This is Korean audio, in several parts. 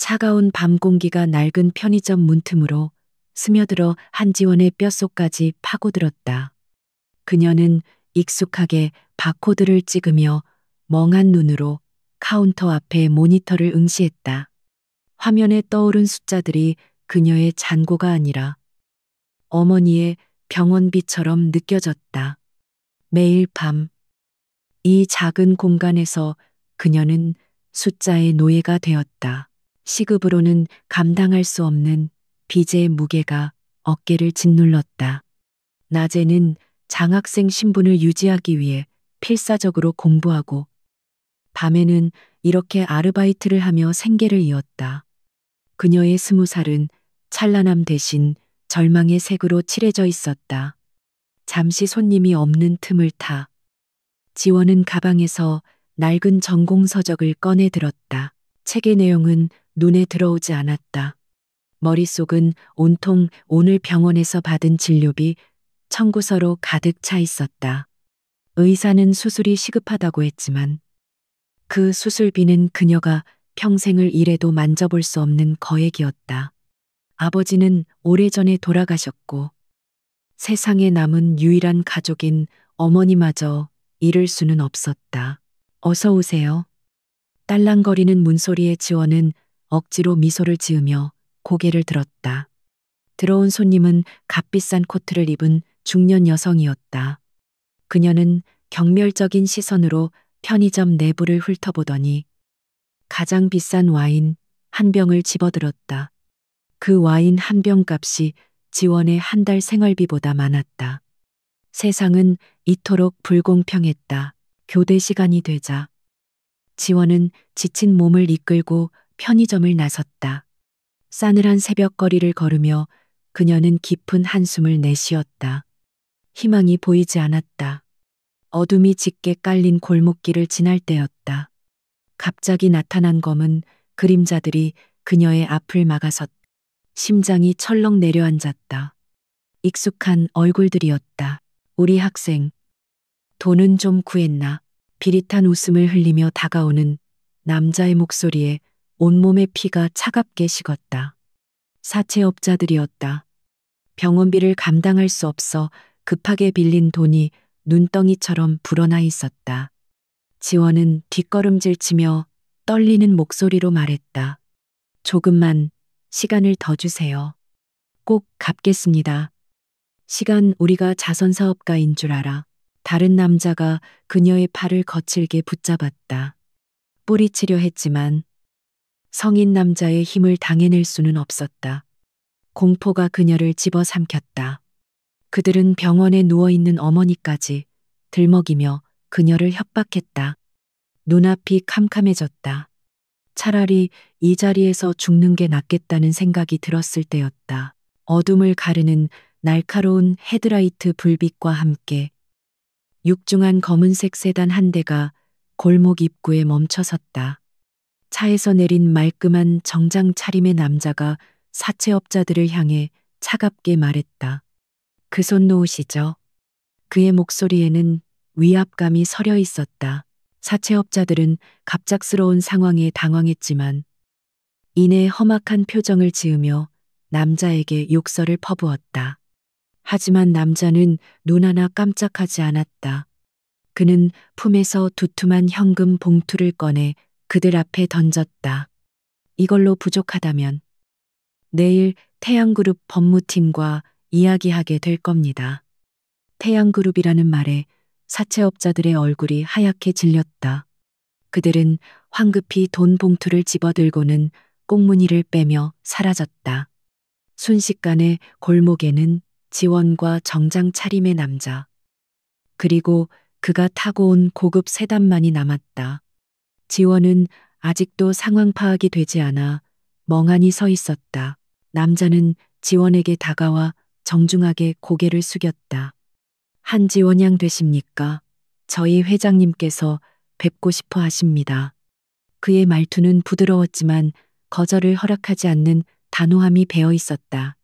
차가운 밤 공기가 낡은 편의점 문틈으로 스며들어 한지원의 뼛속까지 파고들었다. 그녀는 익숙하게 바코드를 찍으며 멍한 눈으로 카운터 앞에 모니터를 응시했다. 화면에 떠오른 숫자들이 그녀의 잔고가 아니라 어머니의 병원비처럼 느껴졌다. 매일 밤, 이 작은 공간에서 그녀는 숫자의 노예가 되었다. 시급으로는 감당할 수 없는 빚의 무게가 어깨를 짓눌렀다. 낮에는 장학생 신분을 유지하기 위해 필사적으로 공부하고, 밤에는 이렇게 아르바이트를 하며 생계를 이었다. 그녀의 20살은 찬란함 대신 절망의 색으로 칠해져 있었다. 잠시 손님이 없는 틈을 타 지원은 가방에서 낡은 전공서적을 꺼내 들었다. 책의 내용은 눈에 들어오지 않았다. 머릿속은 온통 오늘 병원에서 받은 진료비 청구서로 가득 차 있었다. 의사는 수술이 시급하다고 했지만 그 수술비는 그녀가 평생을 일해도 만져볼 수 없는 거액이었다. 아버지는 오래전에 돌아가셨고 세상에 남은 유일한 가족인 어머니마저 잃을 수는 없었다. 어서 오세요. 딸랑거리는 문소리에 지원은 억지로 미소를 지으며 고개를 들었다. 들어온 손님은 값비싼 코트를 입은 중년 여성이었다. 그녀는 경멸적인 시선으로 편의점 내부를 훑어보더니 가장 비싼 와인 한 병을 집어들었다. 그 와인 한 병 값이 지원의 한 달 생활비보다 많았다. 세상은 이토록 불공평했다. 교대 시간이 되자 지원은 지친 몸을 이끌고 편의점을 나섰다. 싸늘한 새벽거리를 걸으며 그녀는 깊은 한숨을 내쉬었다. 희망이 보이지 않았다. 어둠이 짙게 깔린 골목길을 지날 때였다. 갑자기 나타난 검은 그림자들이 그녀의 앞을 막아섰다. 심장이 철렁 내려앉았다. 익숙한 얼굴들이었다. 우리 학생. 돈은 좀 구했나? 비릿한 웃음을 흘리며 다가오는 남자의 목소리에 온몸의 피가 차갑게 식었다. 사채업자들이었다. 병원비를 감당할 수 없어 급하게 빌린 돈이 눈덩이처럼 불어나 있었다. 지원은 뒷걸음질 치며 떨리는 목소리로 말했다. 조금만 시간을 더 주세요. 꼭 갚겠습니다. 시간 우리가 자선사업가인 줄 알아. 다른 남자가 그녀의 팔을 거칠게 붙잡았다. 뿌리치려 했지만 성인 남자의 힘을 당해낼 수는 없었다. 공포가 그녀를 집어삼켰다. 그들은 병원에 누워있는 어머니까지 들먹이며 그녀를 협박했다. 눈앞이 캄캄해졌다. 차라리 이 자리에서 죽는 게 낫겠다는 생각이 들었을 때였다. 어둠을 가르는 날카로운 헤드라이트 불빛과 함께 육중한 검은색 세단 한 대가 골목 입구에 멈춰섰다. 차에서 내린 말끔한 정장 차림의 남자가 사채업자들을 향해 차갑게 말했다. 그 손 놓으시죠. 그의 목소리에는 위압감이 서려 있었다. 사채업자들은 갑작스러운 상황에 당황했지만 이내 험악한 표정을 지으며 남자에게 욕설을 퍼부었다. 하지만 남자는 눈 하나 깜짝하지 않았다. 그는 품에서 두툼한 현금 봉투를 꺼내 그들 앞에 던졌다. 이걸로 부족하다면 내일 태양그룹 법무팀과 이야기하게 될 겁니다. 태양그룹이라는 말에 사채업자들의 얼굴이 하얗게 질렸다. 그들은 황급히 돈 봉투를 집어들고는 꽁무니를 빼며 사라졌다. 순식간에 골목에는 지원과 정장 차림의 남자, 그리고 그가 타고 온 고급 세단만이 남았다. 지원은 아직도 상황 파악이 되지 않아 멍하니 서 있었다. 남자는 지원에게 다가와 정중하게 고개를 숙였다. 한지원 양 되십니까? 저희 회장님께서 뵙고 싶어 하십니다. 그의 말투는 부드러웠지만 거절을 허락하지 않는 단호함이 배어 있었다.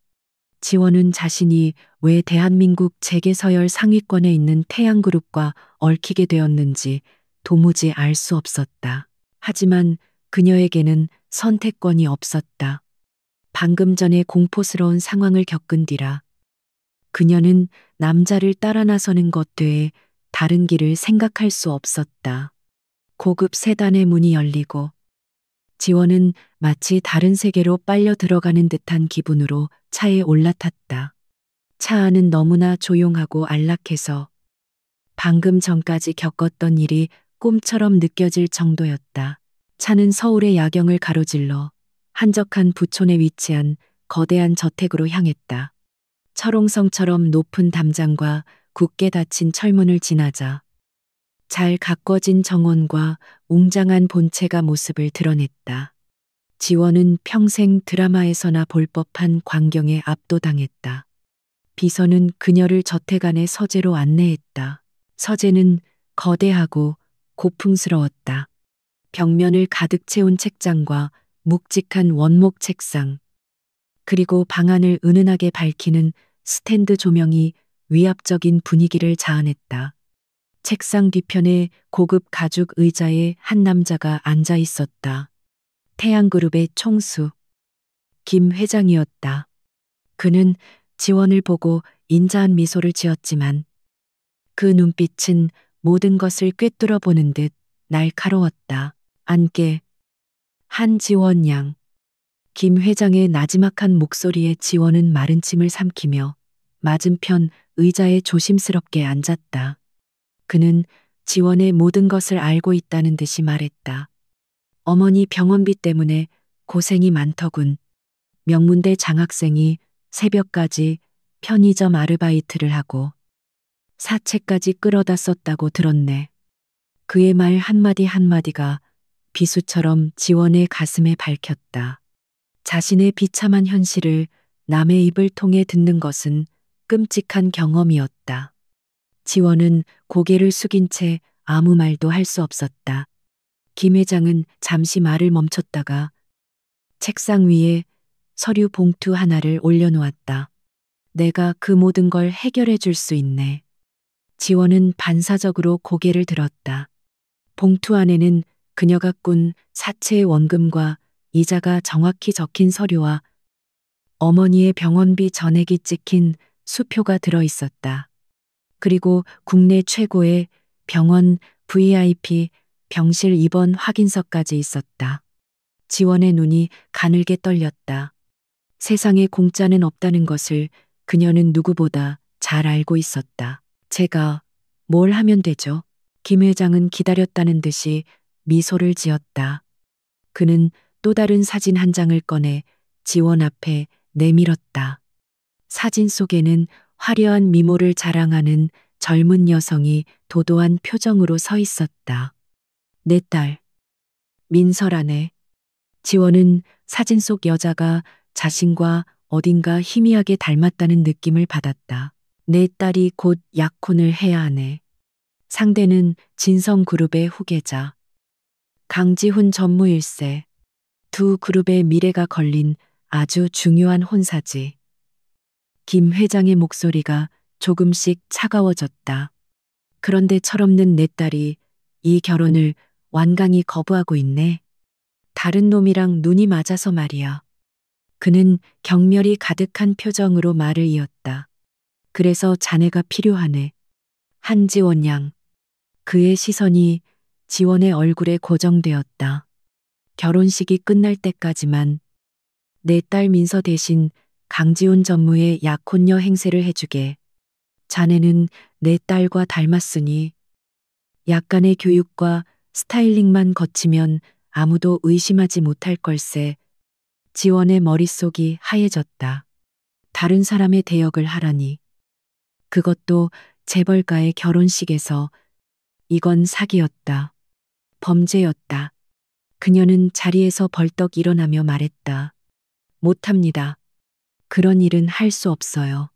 지원은 자신이 왜 대한민국 재계서열 상위권에 있는 태양그룹과 얽히게 되었는지 도무지 알 수 없었다. 하지만 그녀에게는 선택권이 없었다. 방금 전에 공포스러운 상황을 겪은 뒤라 그녀는 남자를 따라 나서는 것 외에 다른 길을 생각할 수 없었다. 고급 세단의 문이 열리고 지원은 마치 다른 세계로 빨려 들어가는 듯한 기분으로 차에 올라탔다. 차 안은 너무나 조용하고 안락해서 방금 전까지 겪었던 일이 꿈처럼 느껴질 정도였다. 차는 서울의 야경을 가로질러 한적한 부촌에 위치한 거대한 저택으로 향했다. 철옹성처럼 높은 담장과 굳게 닫힌 철문을 지나자 잘 가꿔진 정원과 웅장한 본체가 모습을 드러냈다. 지원은 평생 드라마에서나 볼 법한 광경에 압도당했다. 비서는 그녀를 저택 안의 서재로 안내했다. 서재는 거대하고 고풍스러웠다. 벽면을 가득 채운 책장과 묵직한 원목 책상, 그리고 방 안을 은은하게 밝히는 스탠드 조명이 위압적인 분위기를 자아냈다. 책상 뒤편에 고급 가죽 의자에 한 남자가 앉아 있었다. 태양그룹의 총수, 김 회장이었다. 그는 지원을 보고 인자한 미소를 지었지만 그 눈빛은 모든 것을 꿰뚫어 보는 듯 날카로웠다. 안게, 한지원 양. 김 회장의 나지막한 목소리에 지원은 마른 침을 삼키며 맞은편 의자에 조심스럽게 앉았다. 그는 지원의 모든 것을 알고 있다는 듯이 말했다. 어머니 병원비 때문에 고생이 많더군. 명문대 장학생이 새벽까지 편의점 아르바이트를 하고 사채까지 끌어다 썼다고 들었네. 그의 말 한마디 한마디가 비수처럼 지원의 가슴에 밝혔다. 자신의 비참한 현실을 남의 입을 통해 듣는 것은 끔찍한 경험이었다. 지원은 고개를 숙인 채 아무 말도 할 수 없었다. 김 회장은 잠시 말을 멈췄다가 책상 위에 서류 봉투 하나를 올려놓았다. 내가 그 모든 걸 해결해 줄 수 있네. 지원은 반사적으로 고개를 들었다. 봉투 안에는 그녀가 꾼 사채의 원금과 이자가 정확히 적힌 서류와 어머니의 병원비 전액이 찍힌 수표가 들어 있었다. 그리고 국내 최고의 병원 VIP 병실 입원 확인서까지 있었다. 지원의 눈이 가늘게 떨렸다. 세상에 공짜는 없다는 것을 그녀는 누구보다 잘 알고 있었다. 제가 뭘 하면 되죠? 김 회장은 기다렸다는 듯이 미소를 지었다. 그는 또 다른 사진 한 장을 꺼내 지원 앞에 내밀었다. 사진 속에는 화려한 미모를 자랑하는 젊은 여성이 도도한 표정으로 서 있었다. 내 딸, 민설아네. 지원은 사진 속 여자가 자신과 어딘가 희미하게 닮았다는 느낌을 받았다. 내 딸이 곧 약혼을 해야 하네. 상대는 진성그룹의 후계자, 강지훈 전무 일세. 두 그룹의 미래가 걸린 아주 중요한 혼사지. 김 회장의 목소리가 조금씩 차가워졌다. 그런데 철없는 내 딸이 이 결혼을 완강히 거부하고 있네. 다른 놈이랑 눈이 맞아서 말이야. 그는 경멸이 가득한 표정으로 말을 이었다. 그래서 자네가 필요하네. 한지원 양. 그의 시선이 지원의 얼굴에 고정되었다. 결혼식이 끝날 때까지만 내 딸 민서 대신 강지훈 전무의 약혼녀 행세를 해주게. 자네는 내 딸과 닮았으니 약간의 교육과 스타일링만 거치면 아무도 의심하지 못할 걸세. 지원의 머릿속이 하얘졌다. 다른 사람의 대역을 하라니. 그것도 재벌가의 결혼식에서. 이건 사기였다. 범죄였다. 그녀는 자리에서 벌떡 일어나며 말했다. 못합니다. 그런 일은 할 수 없어요.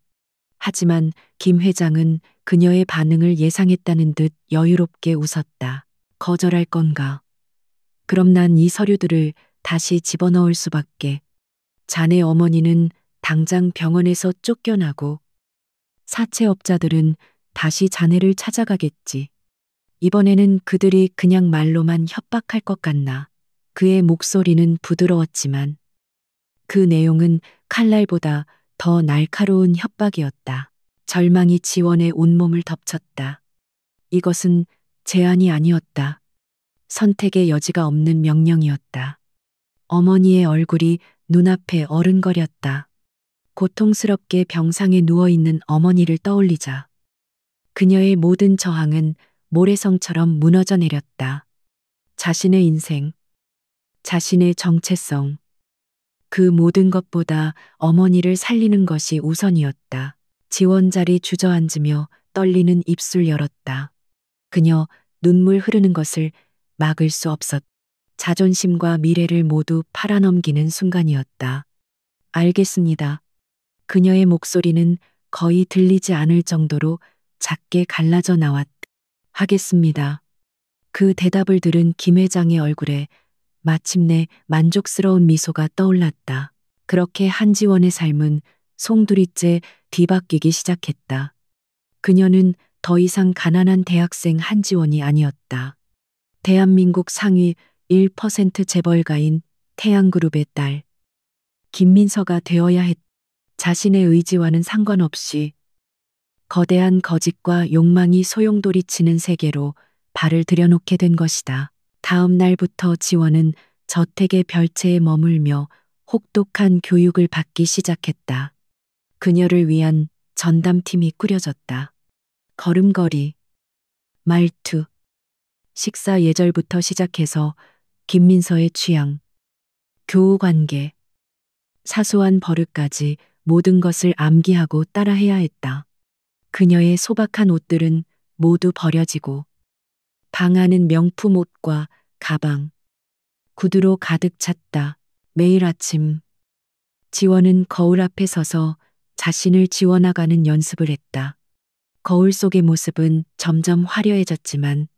하지만 김 회장은 그녀의 반응을 예상했다는 듯 여유롭게 웃었다. 거절할 건가? 그럼 난 이 서류들을 다시 집어넣을 수밖에. 자네 어머니는 당장 병원에서 쫓겨나고 사채업자들은 다시 자네를 찾아가겠지. 이번에는 그들이 그냥 말로만 협박할 것 같나. 그의 목소리는 부드러웠지만 그 내용은 칼날보다 더 날카로운 협박이었다. 절망이 지원의 온몸을 덮쳤다. 이것은 제안이 아니었다. 선택의 여지가 없는 명령이었다. 어머니의 얼굴이 눈앞에 어른거렸다. 고통스럽게 병상에 누워있는 어머니를 떠올리자 그녀의 모든 저항은 모래성처럼 무너져 내렸다. 자신의 인생, 자신의 정체성, 그 모든 것보다 어머니를 살리는 것이 우선이었다. 지원 자리 주저앉으며 떨리는 입술 열었다. 그녀 눈물 흐르는 것을 막을 수 없었다. 자존심과 미래를 모두 팔아넘기는 순간이었다. 알겠습니다. 그녀의 목소리는 거의 들리지 않을 정도로 작게 갈라져 나왔다. 하겠습니다. 그 대답을 들은 김 회장의 얼굴에 마침내 만족스러운 미소가 떠올랐다. 그렇게 한지원의 삶은 송두리째 뒤바뀌기 시작했다. 그녀는 더 이상 가난한 대학생 한지원이 아니었다. 대한민국 상위 1% 재벌가인 태양그룹의 딸 김민서가 되어야 했다. 자신의 의지와는 상관없이 거대한 거짓과 욕망이 소용돌이치는 세계로 발을 들여놓게 된 것이다. 다음 날부터 지원은 저택의 별채에 머물며 혹독한 교육을 받기 시작했다. 그녀를 위한 전담팀이 꾸려졌다. 걸음걸이, 말투, 식사 예절부터 시작해서 김민서의 취향, 교우 관계, 사소한 버릇까지 모든 것을 암기하고 따라해야 했다. 그녀의 소박한 옷들은 모두 버려지고 방 안은 명품 옷과 가방, 구두로 가득 찼다. 매일 아침 지원은 거울 앞에 서서 자신을 지워나가는 연습을 했다. 거울 속의 모습은 점점 화려해졌지만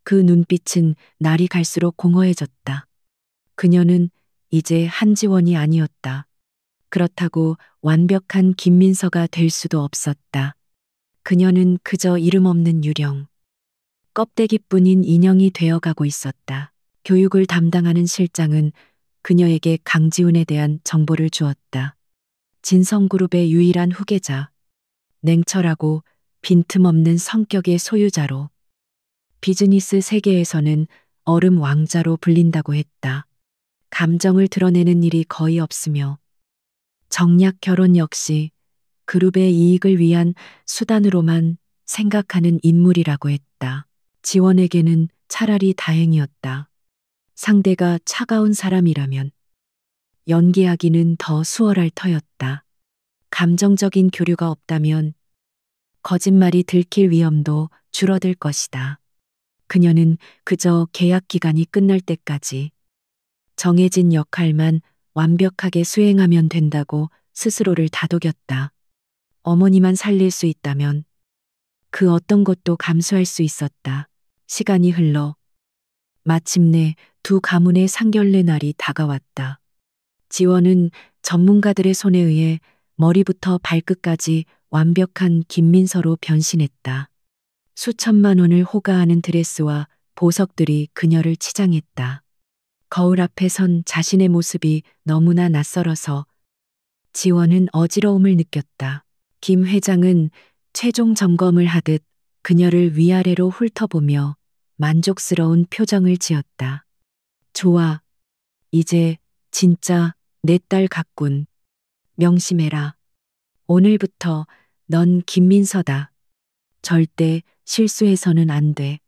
그 눈빛은 날이 갈수록 공허해졌다. 그녀는 이제 한지원이 아니었다. 그렇다고 완벽한 김민서가 될 수도 없었다. 그녀는 그저 이름 없는 유령, 껍데기뿐인 인형이 되어가고 있었다. 교육을 담당하는 실장은 그녀에게 강지훈에 대한 정보를 주었다. 진성그룹의 유일한 후계자, 냉철하고 빈틈없는 성격의 소유자로 비즈니스 세계에서는 얼음 왕자로 불린다고 했다. 감정을 드러내는 일이 거의 없으며 정략 결혼 역시 그룹의 이익을 위한 수단으로만 생각하는 인물이라고 했다. 지원에게는 차라리 다행이었다. 상대가 차가운 사람이라면 연기하기는 더 수월할 터였다. 감정적인 교류가 없다면 거짓말이 들킬 위험도 줄어들 것이다. 그녀는 그저 계약 기간이 끝날 때까지 정해진 역할만 완벽하게 수행하면 된다고 스스로를 다독였다. 어머니만 살릴 수 있다면 그 어떤 것도 감수할 수 있었다. 시간이 흘러 마침내 두 가문의 상견례 날이 다가왔다. 지원은 전문가들의 손에 의해 머리부터 발끝까지 완벽한 김민서로 변신했다. 수천만 원을 호가하는 드레스와 보석들이 그녀를 치장했다. 거울 앞에 선 자신의 모습이 너무나 낯설어서 지원은 어지러움을 느꼈다. 김 회장은 최종 점검을 하듯 그녀를 위아래로 훑어보며 만족스러운 표정을 지었다. 좋아. 이제 진짜 내 딸 같군. 명심해라. 오늘부터 넌 김민서다. 절대 실수해서는 안 돼.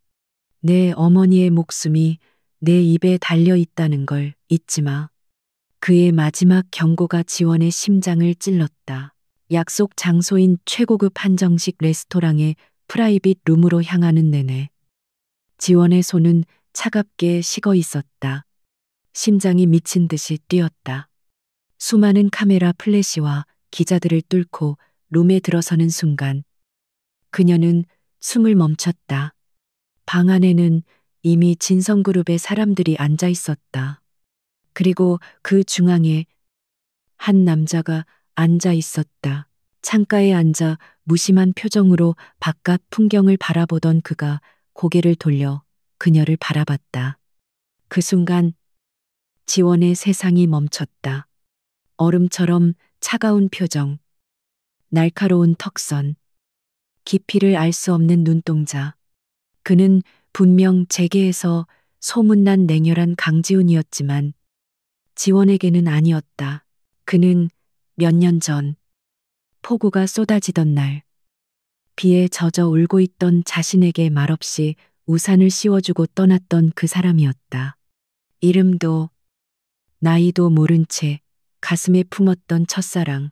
내 어머니의 목숨이 내 입에 달려 있다는 걸 잊지 마. 그의 마지막 경고가 지원의 심장을 찔렀다. 약속 장소인 최고급 한정식 레스토랑의 프라이빗 룸으로 향하는 내내 지원의 손은 차갑게 식어 있었다. 심장이 미친 듯이 뛰었다. 수많은 카메라 플래시와 기자들을 뚫고 룸에 들어서는 순간 그녀는 숨을 멈췄다. 방 안에는 이미 진성그룹의 사람들이 앉아 있었다. 그리고 그 중앙에 한 남자가 앉아 있었다. 창가에 앉아 무심한 표정으로 바깥 풍경을 바라보던 그가 고개를 돌려 그녀를 바라봤다. 그 순간 지원의 세상이 멈췄다. 얼음처럼 차가운 표정, 날카로운 턱선, 깊이를 알 수 없는 눈동자. 그는 분명 재계에서 소문난 냉혈한 강지훈이었지만 지원에게는 아니었다. 그는 몇 년 전 폭우가 쏟아지던 날 비에 젖어 울고 있던 자신에게 말없이 우산을 씌워주고 떠났던 그 사람이었다. 이름도 나이도 모른 채 가슴에 품었던 첫사랑.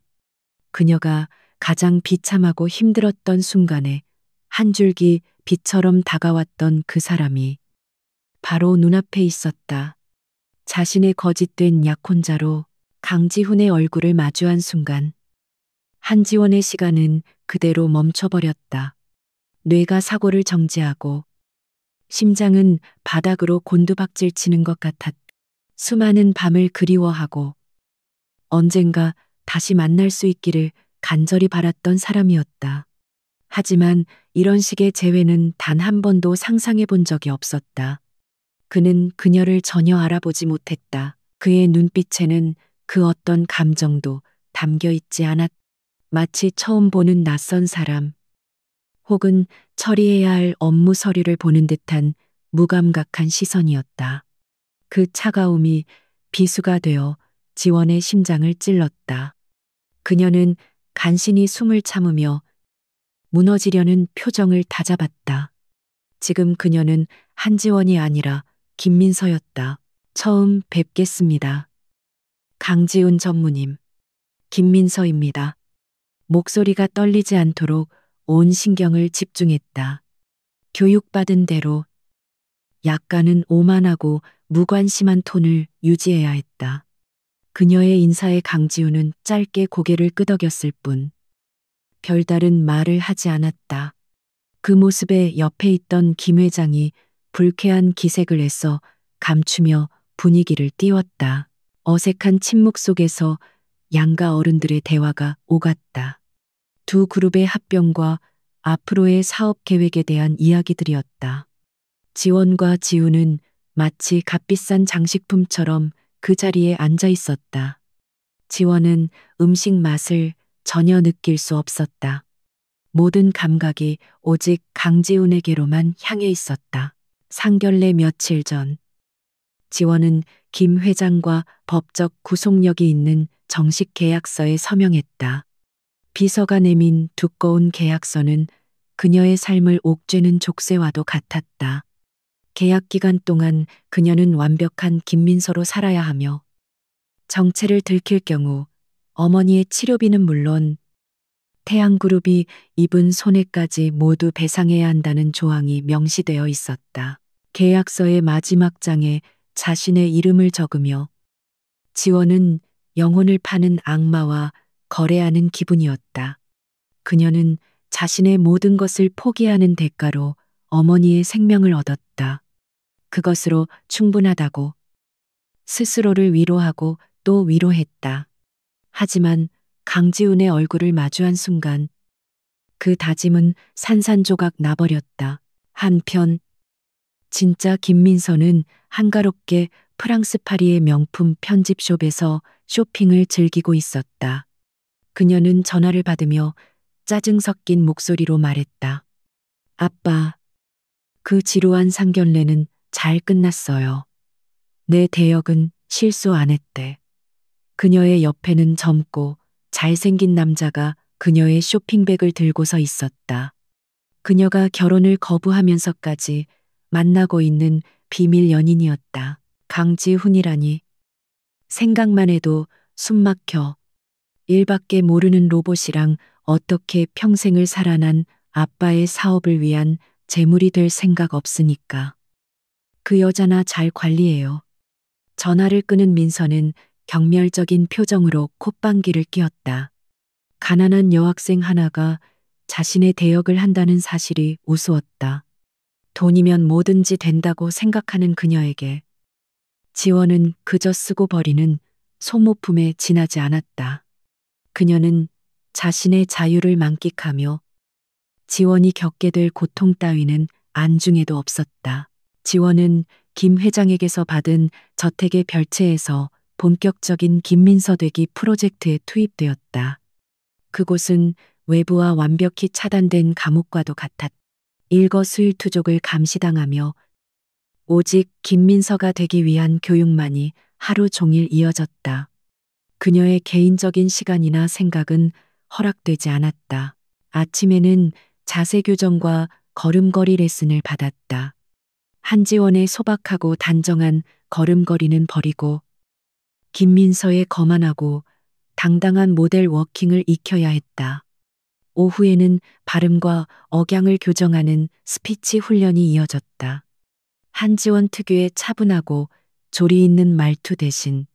그녀가 가장 비참하고 힘들었던 순간에 한 줄기 빛처럼 다가왔던 그 사람이 바로 눈앞에 있었다. 자신의 거짓된 약혼자로 강지훈의 얼굴을 마주한 순간 한지원의 시간은 그대로 멈춰버렸다. 뇌가 사고를 정지하고 심장은 바닥으로 곤두박질 치는 것 같았다. 수많은 밤을 그리워하고 언젠가 다시 만날 수 있기를 간절히 바랐던 사람이었다. 하지만 이런 식의 재회는 단 한 번도 상상해 본 적이 없었다. 그는 그녀를 전혀 알아보지 못했다. 그의 눈빛에는 그 어떤 감정도 담겨 있지 않았다. 마치 처음 보는 낯선 사람, 혹은 처리해야 할 업무 서류를 보는 듯한 무감각한 시선이었다. 그 차가움이 비수가 되어 지원의 심장을 찔렀다. 그녀는 간신히 숨을 참으며 무너지려는 표정을 다잡았다. 지금 그녀는 한지원이 아니라 김민서였다. 처음 뵙겠습니다. 강지훈 전무님, 김민서입니다. 목소리가 떨리지 않도록 온 신경을 집중했다. 교육받은 대로 약간은 오만하고 무관심한 톤을 유지해야 했다. 그녀의 인사에 강지훈은 짧게 고개를 끄덕였을 뿐 별다른 말을 하지 않았다. 그 모습에 옆에 있던 김 회장이 불쾌한 기색을 내서 감추며 분위기를 띄웠다. 어색한 침묵 속에서 양가 어른들의 대화가 오갔다. 두 그룹의 합병과 앞으로의 사업 계획에 대한 이야기들이었다. 지원과 지우는 마치 값비싼 장식품처럼 그 자리에 앉아 있었다. 지원은 음식 맛을 전혀 느낄 수 없었다. 모든 감각이 오직 강지훈에게로만 향해 있었다. 상견례 며칠 전, 지원은 김 회장과 법적 구속력이 있는 정식 계약서에 서명했다. 비서가 내민 두꺼운 계약서는 그녀의 삶을 옥죄는 족쇄와도 같았다. 계약 기간 동안 그녀는 완벽한 김민서로 살아야 하며 정체를 들킬 경우 어머니의 치료비는 물론 태양그룹이 입은 손해까지 모두 배상해야 한다는 조항이 명시되어 있었다. 계약서의 마지막 장에 자신의 이름을 적으며 지원은 영혼을 파는 악마와 거래하는 기분이었다. 그녀는 자신의 모든 것을 포기하는 대가로 어머니의 생명을 얻었다. 그것으로 충분하다고 스스로를 위로하고 또 위로했다. 하지만 강지훈의 얼굴을 마주한 순간 그 다짐은 산산조각 나버렸다. 한편 진짜 김민서는 한가롭게 프랑스 파리의 명품 편집숍에서 쇼핑을 즐기고 있었다. 그녀는 전화를 받으며 짜증 섞인 목소리로 말했다. 아빠, 그 지루한 상견례는 잘 끝났어요. 내 대역은 실수 안 했대. 그녀의 옆에는 젊고 잘생긴 남자가 그녀의 쇼핑백을 들고서 있었다. 그녀가 결혼을 거부하면서까지 만나고 있는 비밀 연인이었다. 강지훈이라니. 생각만 해도 숨 막혀. 일밖에 모르는 로봇이랑 어떻게 평생을 살아난 아빠의 사업을 위한 재물이 될 생각 없으니까. 그 여자나 잘 관리해요. 전화를 끄는 민서는 경멸적인 표정으로 콧방귀를 뀌었다. 가난한 여학생 하나가 자신의 대역을 한다는 사실이 우스웠다. 돈이면 뭐든지 된다고 생각하는 그녀에게 지원은 그저 쓰고 버리는 소모품에 지나지 않았다. 그녀는 자신의 자유를 만끽하며 지원이 겪게 될 고통 따위는 안중에도 없었다. 지원은 김 회장에게서 받은 저택의 별채에서 본격적인 김민서 되기 프로젝트에 투입되었다. 그곳은 외부와 완벽히 차단된 감옥과도 같았다. 일거수일투족을 감시당하며 오직 김민서가 되기 위한 교육만이 하루 종일 이어졌다. 그녀의 개인적인 시간이나 생각은 허락되지 않았다. 아침에는 자세 교정과 걸음걸이 레슨을 받았다. 한지원의 소박하고 단정한 걸음걸이는 버리고 김민서의 거만하고 당당한 모델 워킹을 익혀야 했다. 오후에는 발음과 억양을 교정하는 스피치 훈련이 이어졌다. 한지원 특유의 차분하고 조리 있는 말투 대신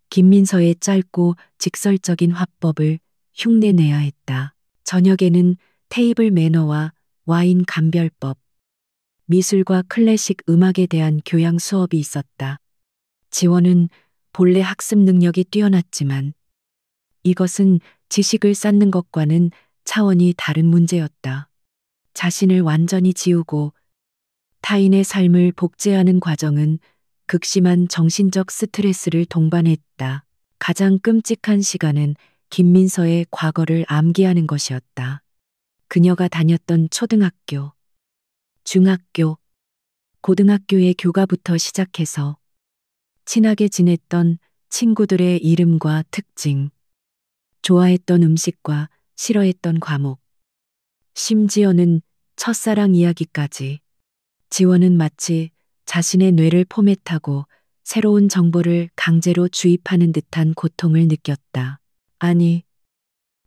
김민서의 짧고 직설적인 화법을 흉내내야 했다. 저녁에는 테이블 매너와 와인 감별법, 미술과 클래식 음악에 대한 교양 수업이 있었다. 지원은 본래 학습 능력이 뛰어났지만 이것은 지식을 쌓는 것과는 차원이 다른 문제였다. 자신을 완전히 지우고 타인의 삶을 복제하는 과정은 극심한 정신적 스트레스를 동반했다. 가장 끔찍한 시간은 김민서의 과거를 암기하는 것이었다. 그녀가 다녔던 초등학교, 중학교, 고등학교의 교과부터 시작해서 친하게 지냈던 친구들의 이름과 특징, 좋아했던 음식과 싫어했던 과목, 심지어는 첫사랑 이야기까지. 지원은 마치 자신의 뇌를 포맷하고 새로운 정보를 강제로 주입하는 듯한 고통을 느꼈다. 아니,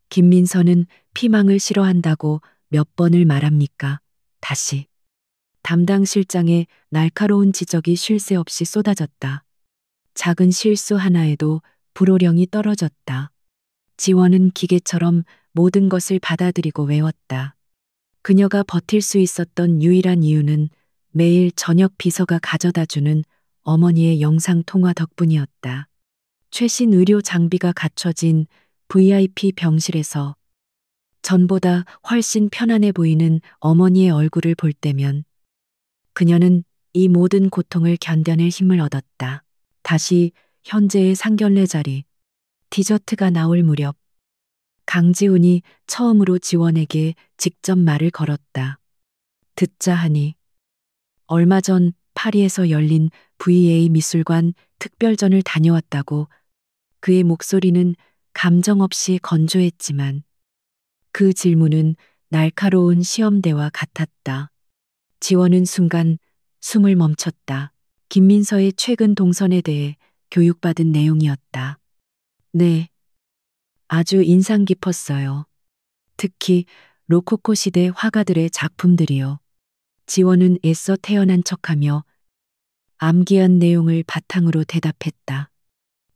김민서는 피망을 싫어한다고 몇 번을 말합니까? 다시. 담당 실장의 날카로운 지적이 쉴 새 없이 쏟아졌다. 작은 실수 하나에도 불호령이 떨어졌다. 지원은 기계처럼 모든 것을 받아들이고 외웠다. 그녀가 버틸 수 있었던 유일한 이유는 매일 저녁 비서가 가져다주는 어머니의 영상통화 덕분이었다. 최신 의료 장비가 갖춰진 VIP 병실에서 전보다 훨씬 편안해 보이는 어머니의 얼굴을 볼 때면 그녀는 이 모든 고통을 견뎌낼 힘을 얻었다. 다시 현재의 상견례 자리, 디저트가 나올 무렵 강지훈이 처음으로 지원에게 직접 말을 걸었다. 듣자 하니 얼마 전 파리에서 열린 VA 미술관 특별전을 다녀왔다고. 그의 목소리는 감정 없이 건조했지만 그 질문은 날카로운 시험대와 같았다. 지원은 순간 숨을 멈췄다. 김민서의 최근 동선에 대해 교육받은 내용이었다. 네, 아주 인상 깊었어요. 특히 로코코 시대 화가들의 작품들이요. 지원은 애써 태어난 척하며 암기한 내용을 바탕으로 대답했다.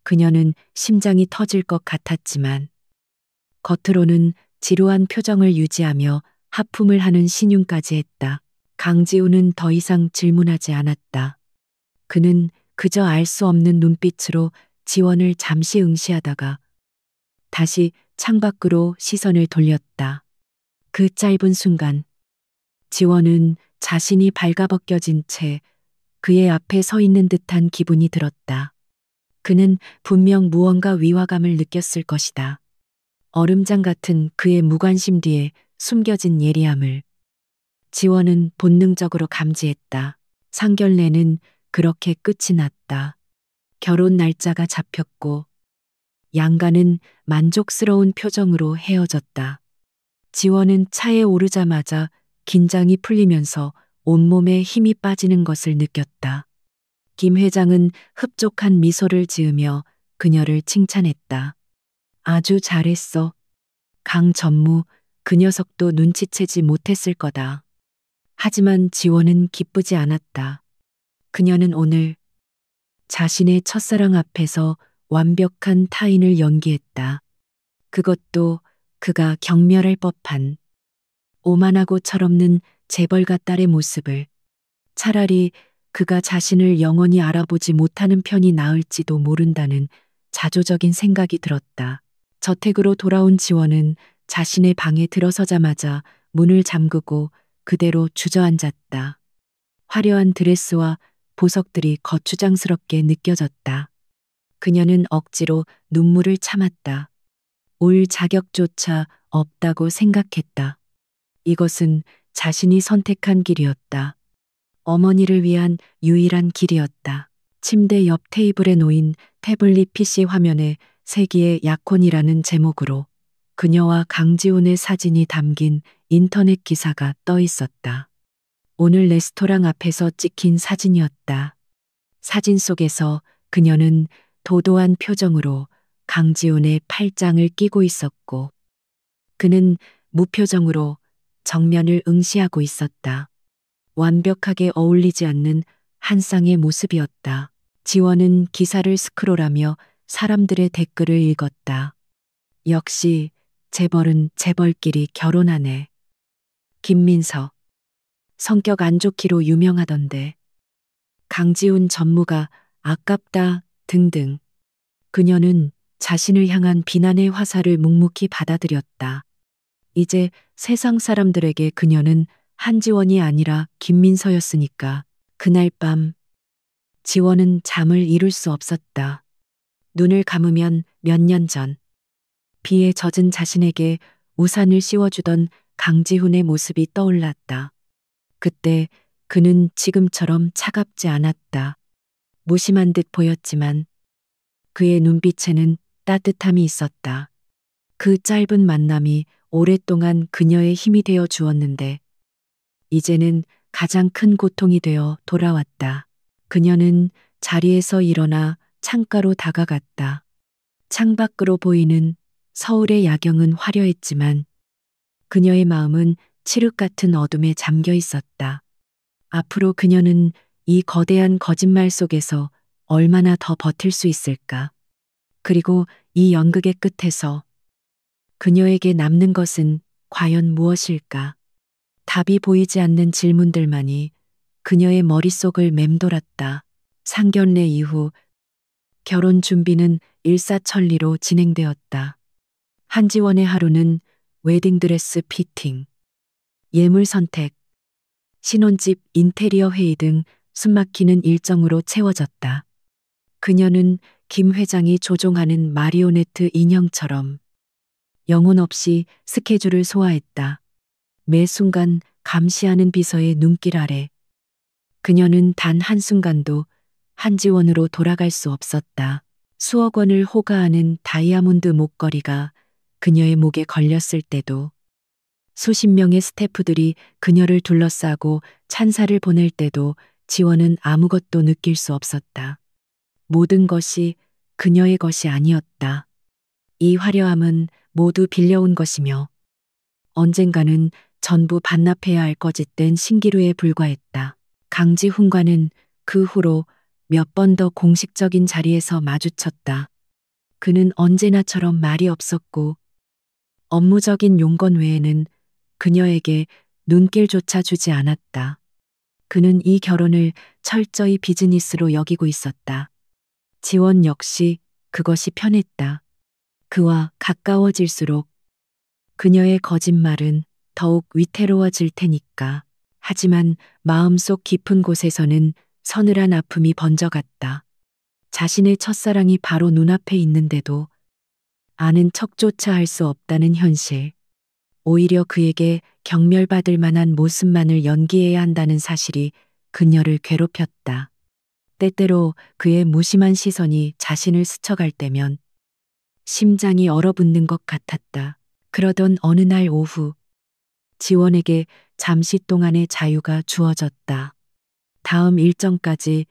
그녀는 심장이 터질 것 같았지만 겉으로는 지루한 표정을 유지하며 하품을 하는 신용까지 했다. 강지우는 더 이상 질문하지 않았다. 그는 그저 알 수 없는 눈빛으로 지원을 잠시 응시하다가 다시 창밖으로 시선을 돌렸다. 그 짧은 순간 지원은 자신이 발가벗겨진 채 그의 앞에 서 있는 듯한 기분이 들었다. 그는 분명 무언가 위화감을 느꼈을 것이다. 얼음장 같은 그의 무관심 뒤에 숨겨진 예리함을 지원은 본능적으로 감지했다. 상견례는 그렇게 끝이 났다. 결혼 날짜가 잡혔고 양가는 만족스러운 표정으로 헤어졌다. 지원은 차에 오르자마자 긴장이 풀리면서 온몸에 힘이 빠지는 것을 느꼈다. 김 회장은 흡족한 미소를 지으며 그녀를 칭찬했다. 아주 잘했어. 강 전무, 그 녀석도 눈치채지 못했을 거다. 하지만 지원은 기쁘지 않았다. 그녀는 오늘 자신의 첫사랑 앞에서 완벽한 타인을 연기했다. 그것도 그가 경멸할 법한 오만하고 철없는 재벌가 딸의 모습을. 차라리 그가 자신을 영원히 알아보지 못하는 편이 나을지도 모른다는 자조적인 생각이 들었다. 저택으로 돌아온 지원은 자신의 방에 들어서자마자 문을 잠그고 그대로 주저앉았다. 화려한 드레스와 보석들이 거추장스럽게 느껴졌다. 그녀는 억지로 눈물을 참았다. 올 자격조차 없다고 생각했다. 이것은 자신이 선택한 길이었다. 어머니를 위한 유일한 길이었다. 침대 옆 테이블에 놓인 태블릿 PC 화면에 세기의 약혼이라는 제목으로 그녀와 강지훈의 사진이 담긴 인터넷 기사가 떠 있었다. 오늘 레스토랑 앞에서 찍힌 사진이었다. 사진 속에서 그녀는 도도한 표정으로 강지훈의 팔짱을 끼고 있었고 그는 무표정으로 정면을 응시하고 있었다. 완벽하게 어울리지 않는 한 쌍의 모습이었다. 지원은 기사를 스크롤하며 사람들의 댓글을 읽었다. 역시 재벌은 재벌끼리 결혼하네. 김민서. 성격 안 좋기로 유명하던데. 강지훈 전무가 아깝다 등등. 그녀는 자신을 향한 비난의 화살을 묵묵히 받아들였다. 이제 세상 사람들에게 그녀는 한지원이 아니라 김민서였으니까. 그날 밤 지원은 잠을 이룰 수 없었다. 눈을 감으면 몇 년 전 비에 젖은 자신에게 우산을 씌워주던 강지훈의 모습이 떠올랐다. 그때 그는 지금처럼 차갑지 않았다. 무심한 듯 보였지만 그의 눈빛에는 따뜻함이 있었다. 그 짧은 만남이 오랫동안 그녀의 힘이 되어 주었는데 이제는 가장 큰 고통이 되어 돌아왔다. 그녀는 자리에서 일어나 창가로 다가갔다. 창밖으로 보이는 서울의 야경은 화려했지만 그녀의 마음은 칠흑 같은 어둠에 잠겨 있었다. 앞으로 그녀는 이 거대한 거짓말 속에서 얼마나 더 버틸 수 있을까? 그리고 이 연극의 끝에서 그녀에게 남는 것은 과연 무엇일까? 답이 보이지 않는 질문들만이 그녀의 머릿속을 맴돌았다. 상견례 이후 결혼 준비는 일사천리로 진행되었다. 한지원의 하루는 웨딩드레스 피팅, 예물 선택, 신혼집 인테리어 회의 등 숨막히는 일정으로 채워졌다. 그녀는 김 회장이 조종하는 마리오네트 인형처럼 영혼 없이 스케줄을 소화했다. 매 순간 감시하는 비서의 눈길 아래 그녀는 단 한순간도 한지원으로 돌아갈 수 없었다. 수억 원을 호가하는 다이아몬드 목걸이가 그녀의 목에 걸렸을 때도 수십 명의 스태프들이 그녀를 둘러싸고 찬사를 보낼 때도 지원은 아무것도 느낄 수 없었다. 모든 것이 그녀의 것이 아니었다. 이 화려함은 모두 빌려온 것이며 언젠가는 전부 반납해야 할 거짓된 신기루에 불과했다. 강지훈과는 그 후로 몇 번 더 공식적인 자리에서 마주쳤다. 그는 언제나처럼 말이 없었고 업무적인 용건 외에는 그녀에게 눈길조차 주지 않았다. 그는 이 결혼을 철저히 비즈니스로 여기고 있었다. 지원 역시 그것이 편했다. 그와 가까워질수록 그녀의 거짓말은 더욱 위태로워질 테니까. 하지만 마음속 깊은 곳에서는 서늘한 아픔이 번져갔다. 자신의 첫사랑이 바로 눈앞에 있는데도 아는 척조차 할 수 없다는 현실. 오히려 그에게 경멸받을 만한 모습만을 연기해야 한다는 사실이 그녀를 괴롭혔다. 때때로 그의 무심한 시선이 자신을 스쳐갈 때면 심장이 얼어붙는 것 같았다. 그러던 어느 날 오후 지원에게 잠시 동안의 자유가 주어졌다. 다음 일정까지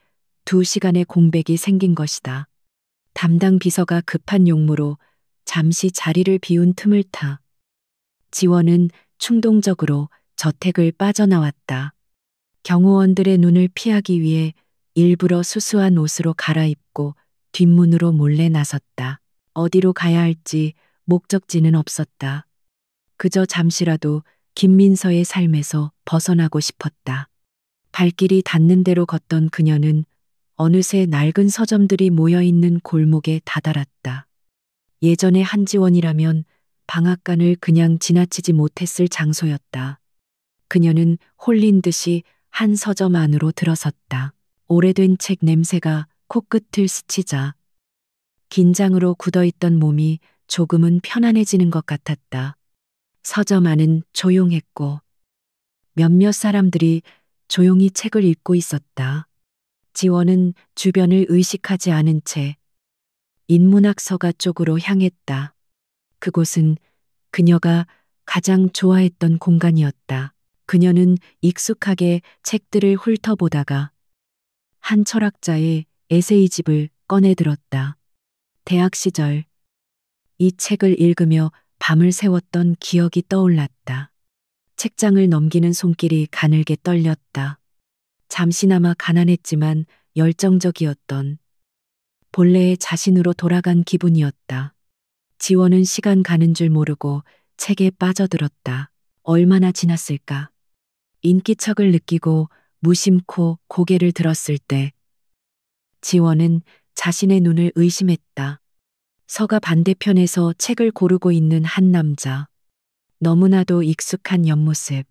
2시간의 공백이 생긴 것이다. 담당 비서가 급한 용무로 잠시 자리를 비운 틈을 타 지원은 충동적으로 저택을 빠져나왔다. 경호원들의 눈을 피하기 위해 일부러 수수한 옷으로 갈아입고 뒷문으로 몰래 나섰다. 어디로 가야 할지 목적지는 없었다. 그저 잠시라도 김민서의 삶에서 벗어나고 싶었다. 발길이 닿는 대로 걷던 그녀는 어느새 낡은 서점들이 모여있는 골목에 다다랐다. 예전의 한지원이라면 방앗간을 그냥 지나치지 못했을 장소였다. 그녀는 홀린 듯이 한 서점 안으로 들어섰다. 오래된 책 냄새가 코끝을 스치자 긴장으로 굳어있던 몸이 조금은 편안해지는 것 같았다. 서점 안은 조용했고 몇몇 사람들이 조용히 책을 읽고 있었다. 지원은 주변을 의식하지 않은 채 인문학 서가 쪽으로 향했다. 그곳은 그녀가 가장 좋아했던 공간이었다. 그녀는 익숙하게 책들을 훑어보다가 한 철학자의 에세이집을 꺼내들었다. 대학 시절 이 책을 읽으며 밤을 새웠던 기억이 떠올랐다. 책장을 넘기는 손길이 가늘게 떨렸다. 잠시나마 가난했지만 열정적이었던 본래의 자신으로 돌아간 기분이었다. 지원은 시간 가는 줄 모르고 책에 빠져들었다. 얼마나 지났을까? 인기척을 느끼고 무심코 고개를 들었을 때 지원은 자신의 눈을 의심했다. 서가 반대편에서 책을 고르고 있는 한 남자. 너무나도 익숙한 옆모습.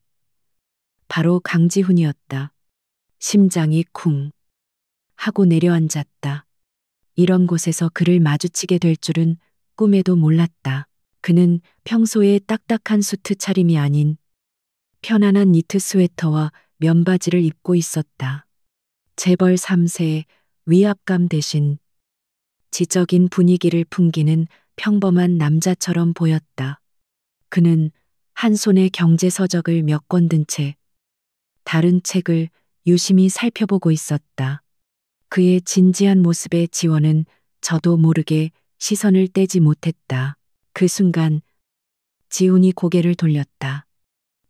바로 강지훈이었다. 심장이 쿵 하고 내려앉았다. 이런 곳에서 그를 마주치게 될 줄은 꿈에도 몰랐다. 그는 평소에 딱딱한 수트 차림이 아닌 편안한 니트 스웨터와 면바지를 입고 있었다. 재벌 3세의 위압감 대신 지적인 분위기를 풍기는 평범한 남자처럼 보였다. 그는 한 손에 경제서적을 몇 권 든 채 다른 책을 유심히 살펴보고 있었다. 그의 진지한 모습에 지원은 저도 모르게 시선을 떼지 못했다. 그 순간 지훈이 고개를 돌렸다.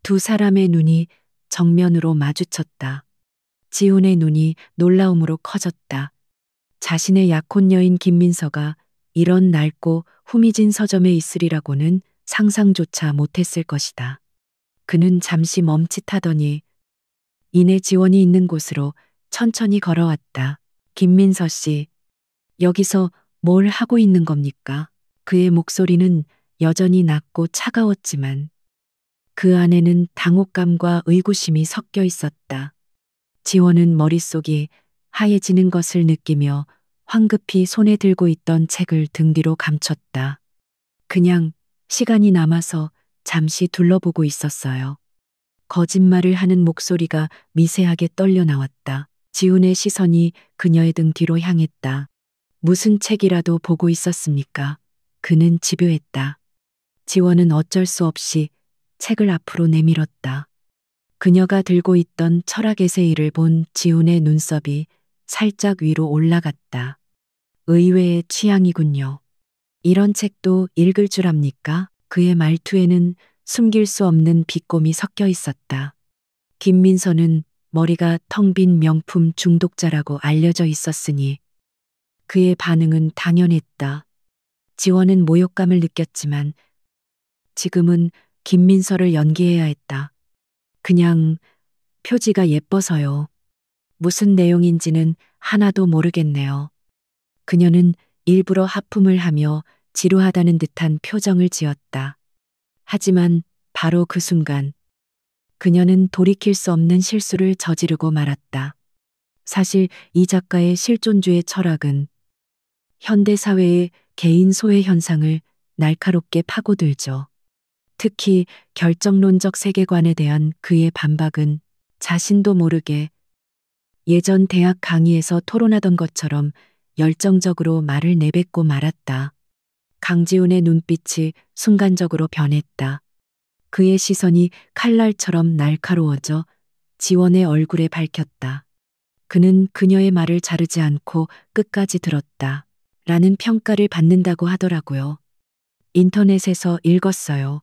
두 사람의 눈이 정면으로 마주쳤다. 지훈의 눈이 놀라움으로 커졌다. 자신의 약혼 여인 김민서가 이런 낡고 후미진 서점에 있으리라고는 상상조차 못했을 것이다. 그는 잠시 멈칫하더니 이내 지원이 있는 곳으로 천천히 걸어왔다. 김민서 씨, 여기서 뭘 하고 있는 겁니까? 그의 목소리는 여전히 낮고 차가웠지만 그 안에는 당혹감과 의구심이 섞여 있었다. 지원은 머릿속이 하얘지는 것을 느끼며 황급히 손에 들고 있던 책을 등 뒤로 감췄다. 그냥 시간이 남아서 잠시 둘러보고 있었어요. 거짓말을 하는 목소리가 미세하게 떨려 나왔다. 지훈의 시선이 그녀의 등 뒤로 향했다. 무슨 책이라도 보고 있었습니까? 그는 집요했다. 지원은 어쩔 수 없이 책을 앞으로 내밀었다. 그녀가 들고 있던 철학 에세이를 본 지훈의 눈썹이 살짝 위로 올라갔다. 의외의 취향이군요. 이런 책도 읽을 줄 압니까? 그의 말투에는 숨길 수 없는 비꼼이 섞여 있었다. 김민서는 머리가 텅 빈 명품 중독자라고 알려져 있었으니 그의 반응은 당연했다. 지원은 모욕감을 느꼈지만 지금은 김민서를 연기해야 했다. 그냥 표지가 예뻐서요. 무슨 내용인지는 하나도 모르겠네요. 그녀는 일부러 하품을 하며 지루하다는 듯한 표정을 지었다. 하지만 바로 그 순간 그녀는 돌이킬 수 없는 실수를 저지르고 말았다. 사실 이 작가의 실존주의 철학은 현대 사회의 개인 소외 현상을 날카롭게 파고들죠. 특히 결정론적 세계관에 대한 그의 반박은 자신도 모르게 예전 대학 강의에서 토론하던 것처럼 열정적으로 말을 내뱉고 말았다. 강지훈의 눈빛이 순간적으로 변했다. 그의 시선이 칼날처럼 날카로워져 지원의 얼굴에 밝혔다. 그는 그녀의 말을 자르지 않고 끝까지 들었다. 라는 평가를 받는다고 하더라고요. 인터넷에서 읽었어요.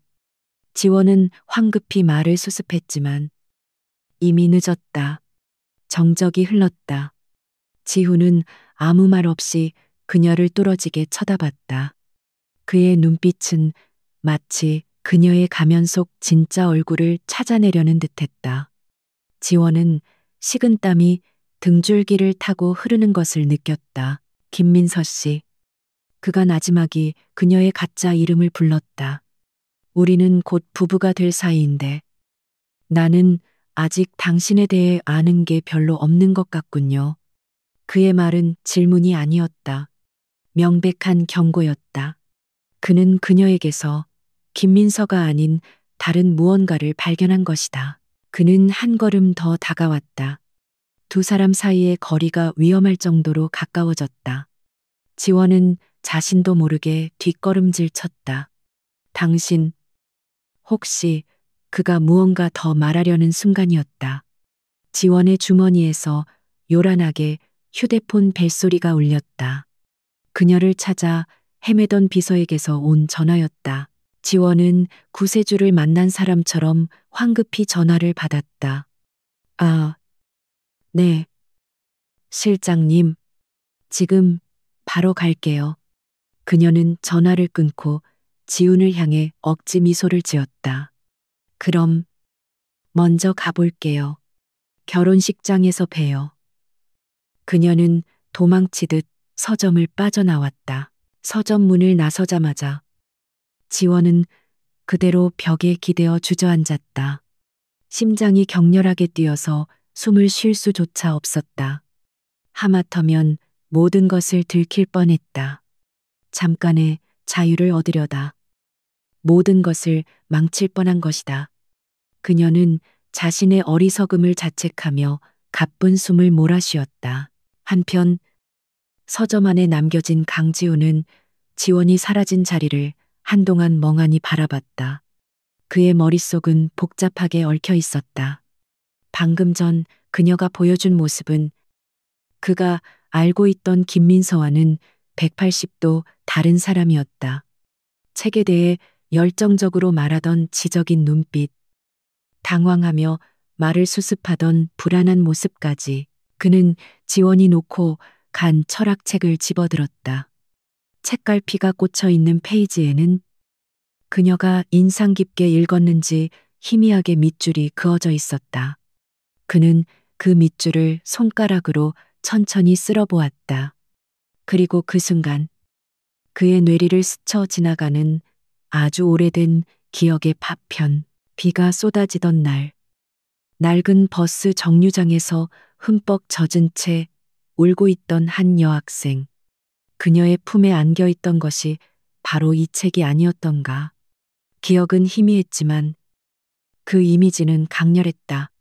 지원은 황급히 말을 수습했지만 이미 늦었다. 정적이 흘렀다. 지훈은 아무 말 없이 그녀를 뚫어지게 쳐다봤다. 그의 눈빛은 마치 그녀의 가면 속 진짜 얼굴을 찾아내려는 듯했다. 지원은 식은땀이 등줄기를 타고 흐르는 것을 느꼈다. 김민서 씨. 그가 나지막이 그녀의 가짜 이름을 불렀다. 우리는 곧 부부가 될 사이인데 나는 아직 당신에 대해 아는 게 별로 없는 것 같군요. 그의 말은 질문이 아니었다. 명백한 경고였다. 그는 그녀에게서 김민서가 아닌 다른 무언가를 발견한 것이다. 그는 한 걸음 더 다가왔다. 두 사람 사이의 거리가 위험할 정도로 가까워졌다. 지원은 자신도 모르게 뒷걸음질 쳤다. 당신, 혹시 그가 무언가 더 말하려는 순간이었다. 지원의 주머니에서 요란하게 휴대폰 벨소리가 울렸다. 그녀를 찾아 헤매던 비서에게서 온 전화였다. 지원은 구세주를 만난 사람처럼 황급히 전화를 받았다. 아, 네. 실장님, 지금 바로 갈게요. 그녀는 전화를 끊고 지훈을 향해 억지 미소를 지었다. 그럼 먼저 가볼게요. 결혼식장에서 봬요. 그녀는 도망치듯 서점을 빠져나왔다. 서점 문을 나서자마자 지원은 그대로 벽에 기대어 주저앉았다. 심장이 격렬하게 뛰어서 숨을 쉴 수조차 없었다. 하마터면 모든 것을 들킬 뻔했다. 잠깐의 자유를 얻으려다 모든 것을 망칠 뻔한 것이다. 그녀는 자신의 어리석음을 자책하며 가쁜 숨을 몰아쉬었다. 한편 서점 안에 남겨진 강지우는 지원이 사라진 자리를 한동안 멍하니 바라봤다. 그의 머릿속은 복잡하게 얽혀 있었다. 방금 전 그녀가 보여준 모습은 그가 알고 있던 김민서와는 180도 다른 사람이었다. 책에 대해 열정적으로 말하던 지적인 눈빛, 당황하며 말을 수습하던 불안한 모습까지 그는 지원이 놓고 간 철학책을 집어들었다. 책갈피가 꽂혀 있는 페이지에는 그녀가 인상 깊게 읽었는지 희미하게 밑줄이 그어져 있었다. 그는 그 밑줄을 손가락으로 천천히 쓸어보았다. 그리고 그 순간 그의 뇌리를 스쳐 지나가는 아주 오래된 기억의 파편, 비가 쏟아지던 날, 낡은 버스 정류장에서 흠뻑 젖은 채 울고 있던 한 여학생. 그녀의 품에 안겨 있던 것이 바로 이 책이 아니었던가. 기억은 희미했지만 그 이미지는 강렬했다.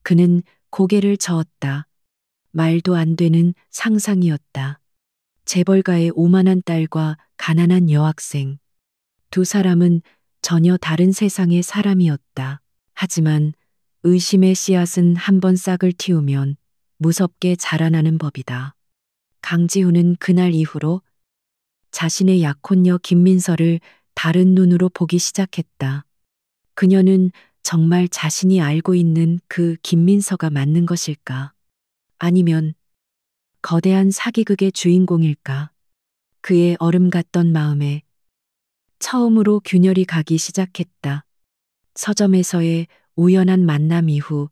그는 고개를 저었다. 말도 안 되는 상상이었다. 재벌가의 오만한 딸과 가난한 여학생. 두 사람은 전혀 다른 세상의 사람이었다. 하지만 의심의 씨앗은 한번 싹을 틔우면 무섭게 자라나는 법이다. 강지훈은 그날 이후로 자신의 약혼녀 김민서를 다른 눈으로 보기 시작했다. 그녀는 정말 자신이 알고 있는 그 김민서가 맞는 것일까? 아니면 거대한 사기극의 주인공일까? 그의 얼음 같던 마음에 처음으로 균열이 가기 시작했다. 서점에서의 우연한 만남 이후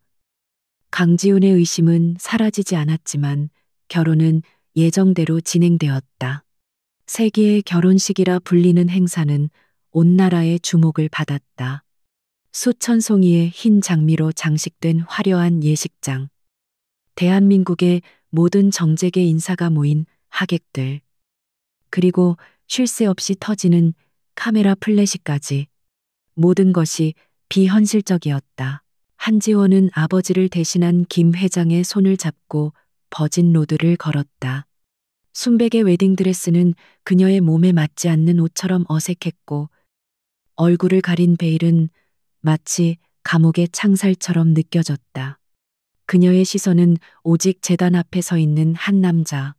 강지훈의 의심은 사라지지 않았지만 결혼은 예정대로 진행되었다. 세계의 결혼식이라 불리는 행사는 온 나라의 주목을 받았다. 수천 송이의 흰 장미로 장식된 화려한 예식장. 대한민국의 모든 정재계 인사가 모인 하객들. 그리고 쉴 새 없이 터지는 카메라 플래시까지. 모든 것이 비현실적이었다. 한지원은 아버지를 대신한 김 회장의 손을 잡고 버진 로드를 걸었다. 순백의 웨딩드레스는 그녀의 몸에 맞지 않는 옷처럼 어색했고 얼굴을 가린 베일은 마치 감옥의 창살처럼 느껴졌다. 그녀의 시선은 오직 제단 앞에 서 있는 한 남자,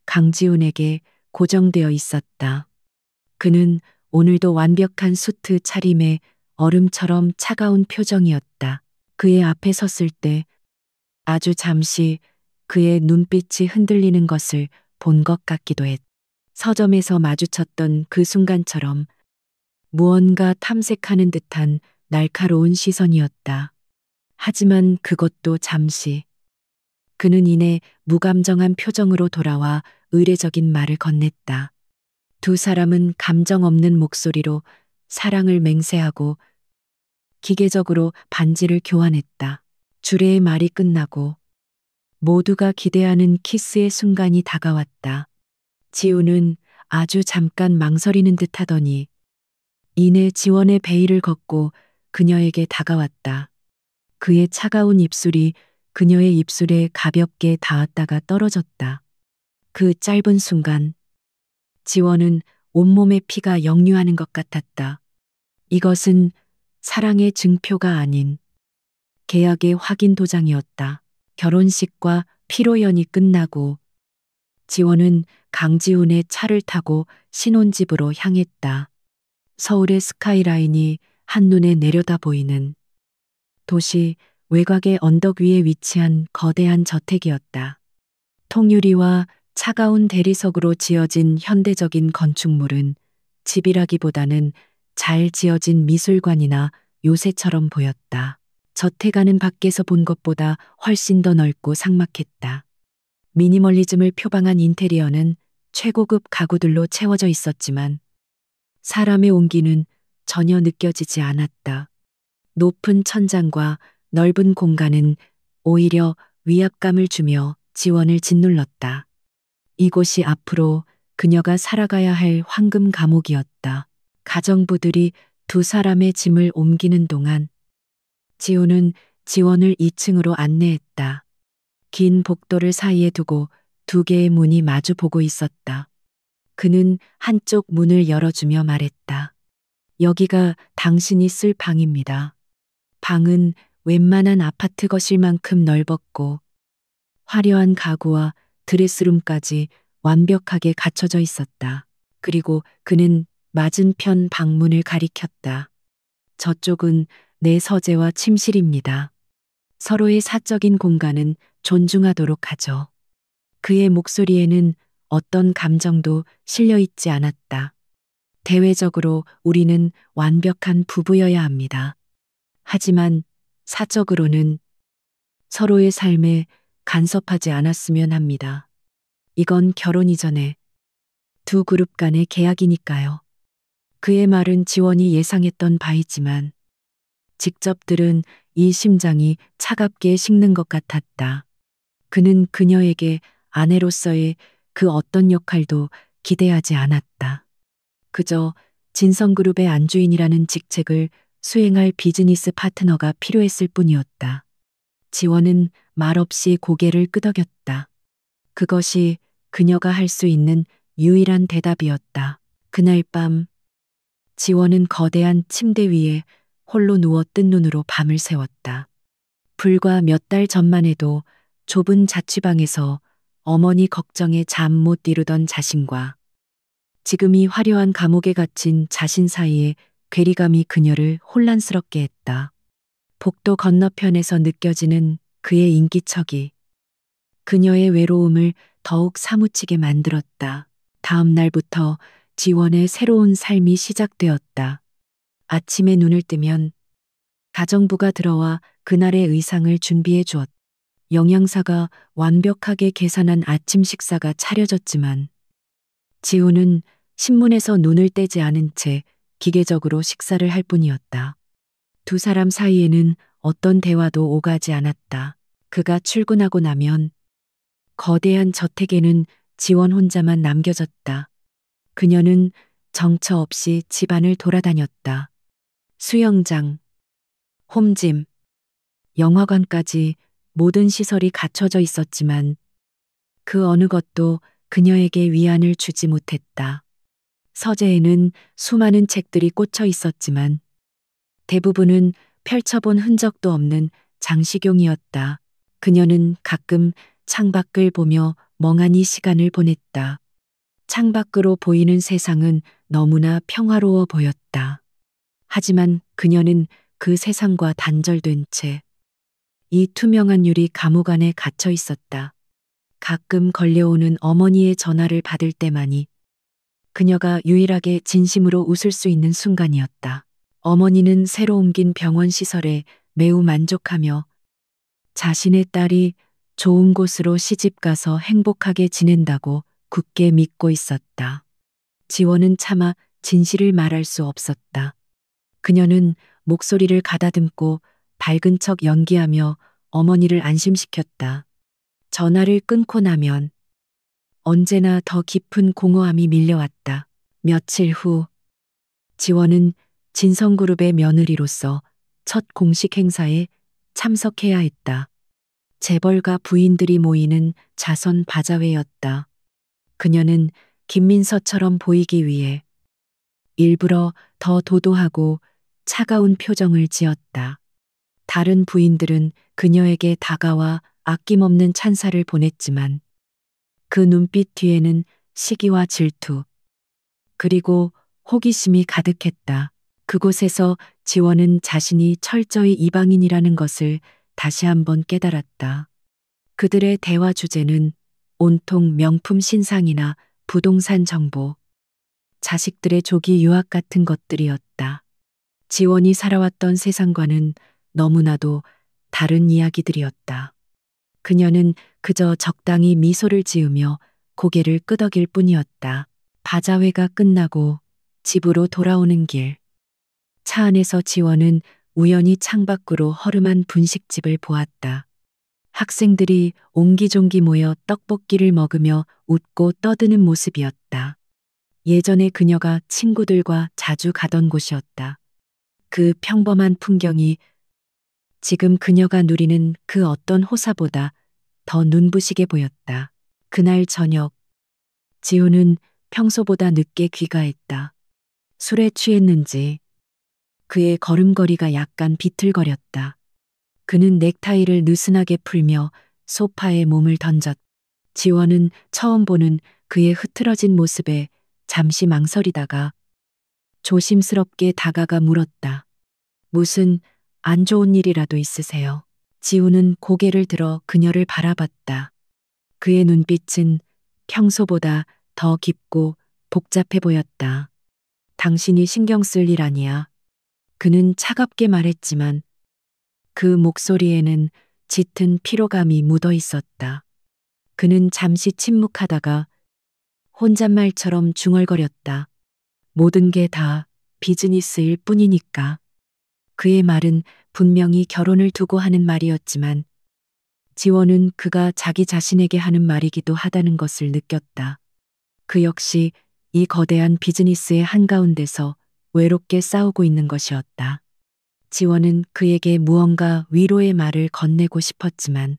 강지훈에게 고정되어 있었다. 그는 오늘도 완벽한 수트 차림에 얼음처럼 차가운 표정이었다. 그의 앞에 섰을 때 아주 잠시 그의 눈빛이 흔들리는 것을 본 것 같기도 했. 서점에서 마주쳤던 그 순간처럼 무언가 탐색하는 듯한 날카로운 시선이었다. 하지만 그것도 잠시. 그는 이내 무감정한 표정으로 돌아와 의례적인 말을 건넸다. 두 사람은 감정 없는 목소리로 사랑을 맹세하고 기계적으로 반지를 교환했다. 주례의 말이 끝나고 모두가 기대하는 키스의 순간이 다가왔다. 지우는 아주 잠깐 망설이는 듯 하더니 이내 지원의 베일을 걷고 그녀에게 다가왔다. 그의 차가운 입술이 그녀의 입술에 가볍게 닿았다가 떨어졌다. 그 짧은 순간 지원은 온몸의 피가 역류하는 것 같았다. 이것은 사랑의 증표가 아닌 계약의 확인 도장이었다. 결혼식과 피로연이 끝나고 지원은 강지훈의 차를 타고 신혼집으로 향했다. 서울의 스카이라인이 한눈에 내려다 보이는 도시 외곽의 언덕 위에 위치한 거대한 저택이었다. 통유리와 차가운 대리석으로 지어진 현대적인 건축물은 집이라기보다는 잘 지어진 미술관이나 요새처럼 보였다. 저택 안은 밖에서 본 것보다 훨씬 더 넓고 삭막했다. 미니멀리즘을 표방한 인테리어는 최고급 가구들로 채워져 있었지만 사람의 온기는 전혀 느껴지지 않았다. 높은 천장과 넓은 공간은 오히려 위압감을 주며 지원을 짓눌렀다. 이곳이 앞으로 그녀가 살아가야 할 황금 감옥이었다. 가정부들이 두 사람의 짐을 옮기는 동안 지우는 지원을 2층으로 안내했다. 긴 복도를 사이에 두고 두 개의 문이 마주 보고 있었다. 그는 한쪽 문을 열어주며 말했다. 여기가 당신이 쓸 방입니다. 방은 웬만한 아파트 거실만큼 넓었고 화려한 가구와 드레스룸까지 완벽하게 갖춰져 있었다. 그리고 그는 맞은편 방문을 가리켰다. 저쪽은 내 서재와 침실입니다. 서로의 사적인 공간은 존중하도록 하죠. 그의 목소리에는 어떤 감정도 실려 있지 않았다. 대외적으로 우리는 완벽한 부부여야 합니다. 하지만 사적으로는 서로의 삶에 간섭하지 않았으면 합니다. 이건 결혼 이전에 두 그룹 간의 계약이니까요. 그의 말은 지원이 예상했던 바이지만 직접 들은 이 심장이 차갑게 식는 것 같았다. 그는 그녀에게 아내로서의 그 어떤 역할도 기대하지 않았다. 그저 진성그룹의 안주인이라는 직책을 수행할 비즈니스 파트너가 필요했을 뿐이었다. 지원은 말없이 고개를 끄덕였다. 그것이 그녀가 할 수 있는 유일한 대답이었다. 그날 밤 지원은 거대한 침대 위에 홀로 누워 뜬 눈으로 밤을 새웠다. 불과 몇 달 전만 해도 좁은 자취방에서 어머니 걱정에 잠 못 이루던 자신과 지금 이 화려한 감옥에 갇힌 자신 사이에 괴리감이 그녀를 혼란스럽게 했다. 복도 건너편에서 느껴지는 그의 인기척이 그녀의 외로움을 더욱 사무치게 만들었다. 다음 날부터 지원의 새로운 삶이 시작되었다. 아침에 눈을 뜨면 가정부가 들어와 그날의 의상을 준비해 주었다. 영양사가 완벽하게 계산한 아침 식사가 차려졌지만 지우는 신문에서 눈을 떼지 않은 채 기계적으로 식사를 할 뿐이었다. 두 사람 사이에는 어떤 대화도 오가지 않았다. 그가 출근하고 나면 거대한 저택에는 지원 혼자만 남겨졌다. 그녀는 정처 없이 집안을 돌아다녔다. 수영장, 홈짐, 영화관까지 모든 시설이 갖춰져 있었지만 그 어느 것도 그녀에게 위안을 주지 못했다. 서재에는 수많은 책들이 꽂혀 있었지만 대부분은 펼쳐본 흔적도 없는 장식용이었다. 그녀는 가끔 창밖을 보며 멍하니 시간을 보냈다. 창밖으로 보이는 세상은 너무나 평화로워 보였다. 하지만 그녀는 그 세상과 단절된 채 이 투명한 유리 감옥 안에 갇혀 있었다. 가끔 걸려오는 어머니의 전화를 받을 때만이 그녀가 유일하게 진심으로 웃을 수 있는 순간이었다. 어머니는 새로 옮긴 병원 시설에 매우 만족하며 자신의 딸이 좋은 곳으로 시집가서 행복하게 지낸다고 굳게 믿고 있었다. 지원은 차마 진실을 말할 수 없었다. 그녀는 목소리를 가다듬고 밝은 척 연기하며 어머니를 안심시켰다. 전화를 끊고 나면 언제나 더 깊은 공허함이 밀려왔다. 며칠 후 지원은 진성그룹의 며느리로서 첫 공식 행사에 참석해야 했다. 재벌가 부인들이 모이는 자선 바자회였다. 그녀는 김민서처럼 보이기 위해 일부러 더 도도하고 차가운 표정을 지었다. 다른 부인들은 그녀에게 다가와 아낌없는 찬사를 보냈지만 그 눈빛 뒤에는 시기와 질투, 그리고 호기심이 가득했다. 그곳에서 지원은 자신이 철저히 이방인이라는 것을 다시 한번 깨달았다. 그들의 대화 주제는 온통 명품 신상이나 부동산 정보, 자식들의 조기 유학 같은 것들이었다. 지원이 살아왔던 세상과는 너무나도 다른 이야기들이었다. 그녀는 그저 적당히 미소를 지으며 고개를 끄덕일 뿐이었다. 바자회가 끝나고 집으로 돌아오는 길. 차 안에서 지원은 우연히 창밖으로 허름한 분식집을 보았다. 학생들이 옹기종기 모여 떡볶이를 먹으며 웃고 떠드는 모습이었다. 예전에 그녀가 친구들과 자주 가던 곳이었다. 그 평범한 풍경이 지금 그녀가 누리는 그 어떤 호사보다 더 눈부시게 보였다. 그날 저녁, 지우는 평소보다 늦게 귀가했다. 술에 취했는지 그의 걸음걸이가 약간 비틀거렸다. 그는 넥타이를 느슨하게 풀며 소파에 몸을 던졌다. 지원은 처음 보는 그의 흐트러진 모습에 잠시 망설이다가 조심스럽게 다가가 물었다. 무슨 안 좋은 일이라도 있으세요? 지우는 고개를 들어 그녀를 바라봤다. 그의 눈빛은 평소보다 더 깊고 복잡해 보였다. 당신이 신경 쓸 일 아니야. 그는 차갑게 말했지만 그 목소리에는 짙은 피로감이 묻어 있었다. 그는 잠시 침묵하다가 혼잣말처럼 중얼거렸다. 모든 게 다 비즈니스일 뿐이니까. 그의 말은 분명히 결혼을 두고 하는 말이었지만 지원은 그가 자기 자신에게 하는 말이기도 하다는 것을 느꼈다. 그 역시 이 거대한 비즈니스의 한가운데서 외롭게 싸우고 있는 것이었다. 지원은 그에게 무언가 위로의 말을 건네고 싶었지만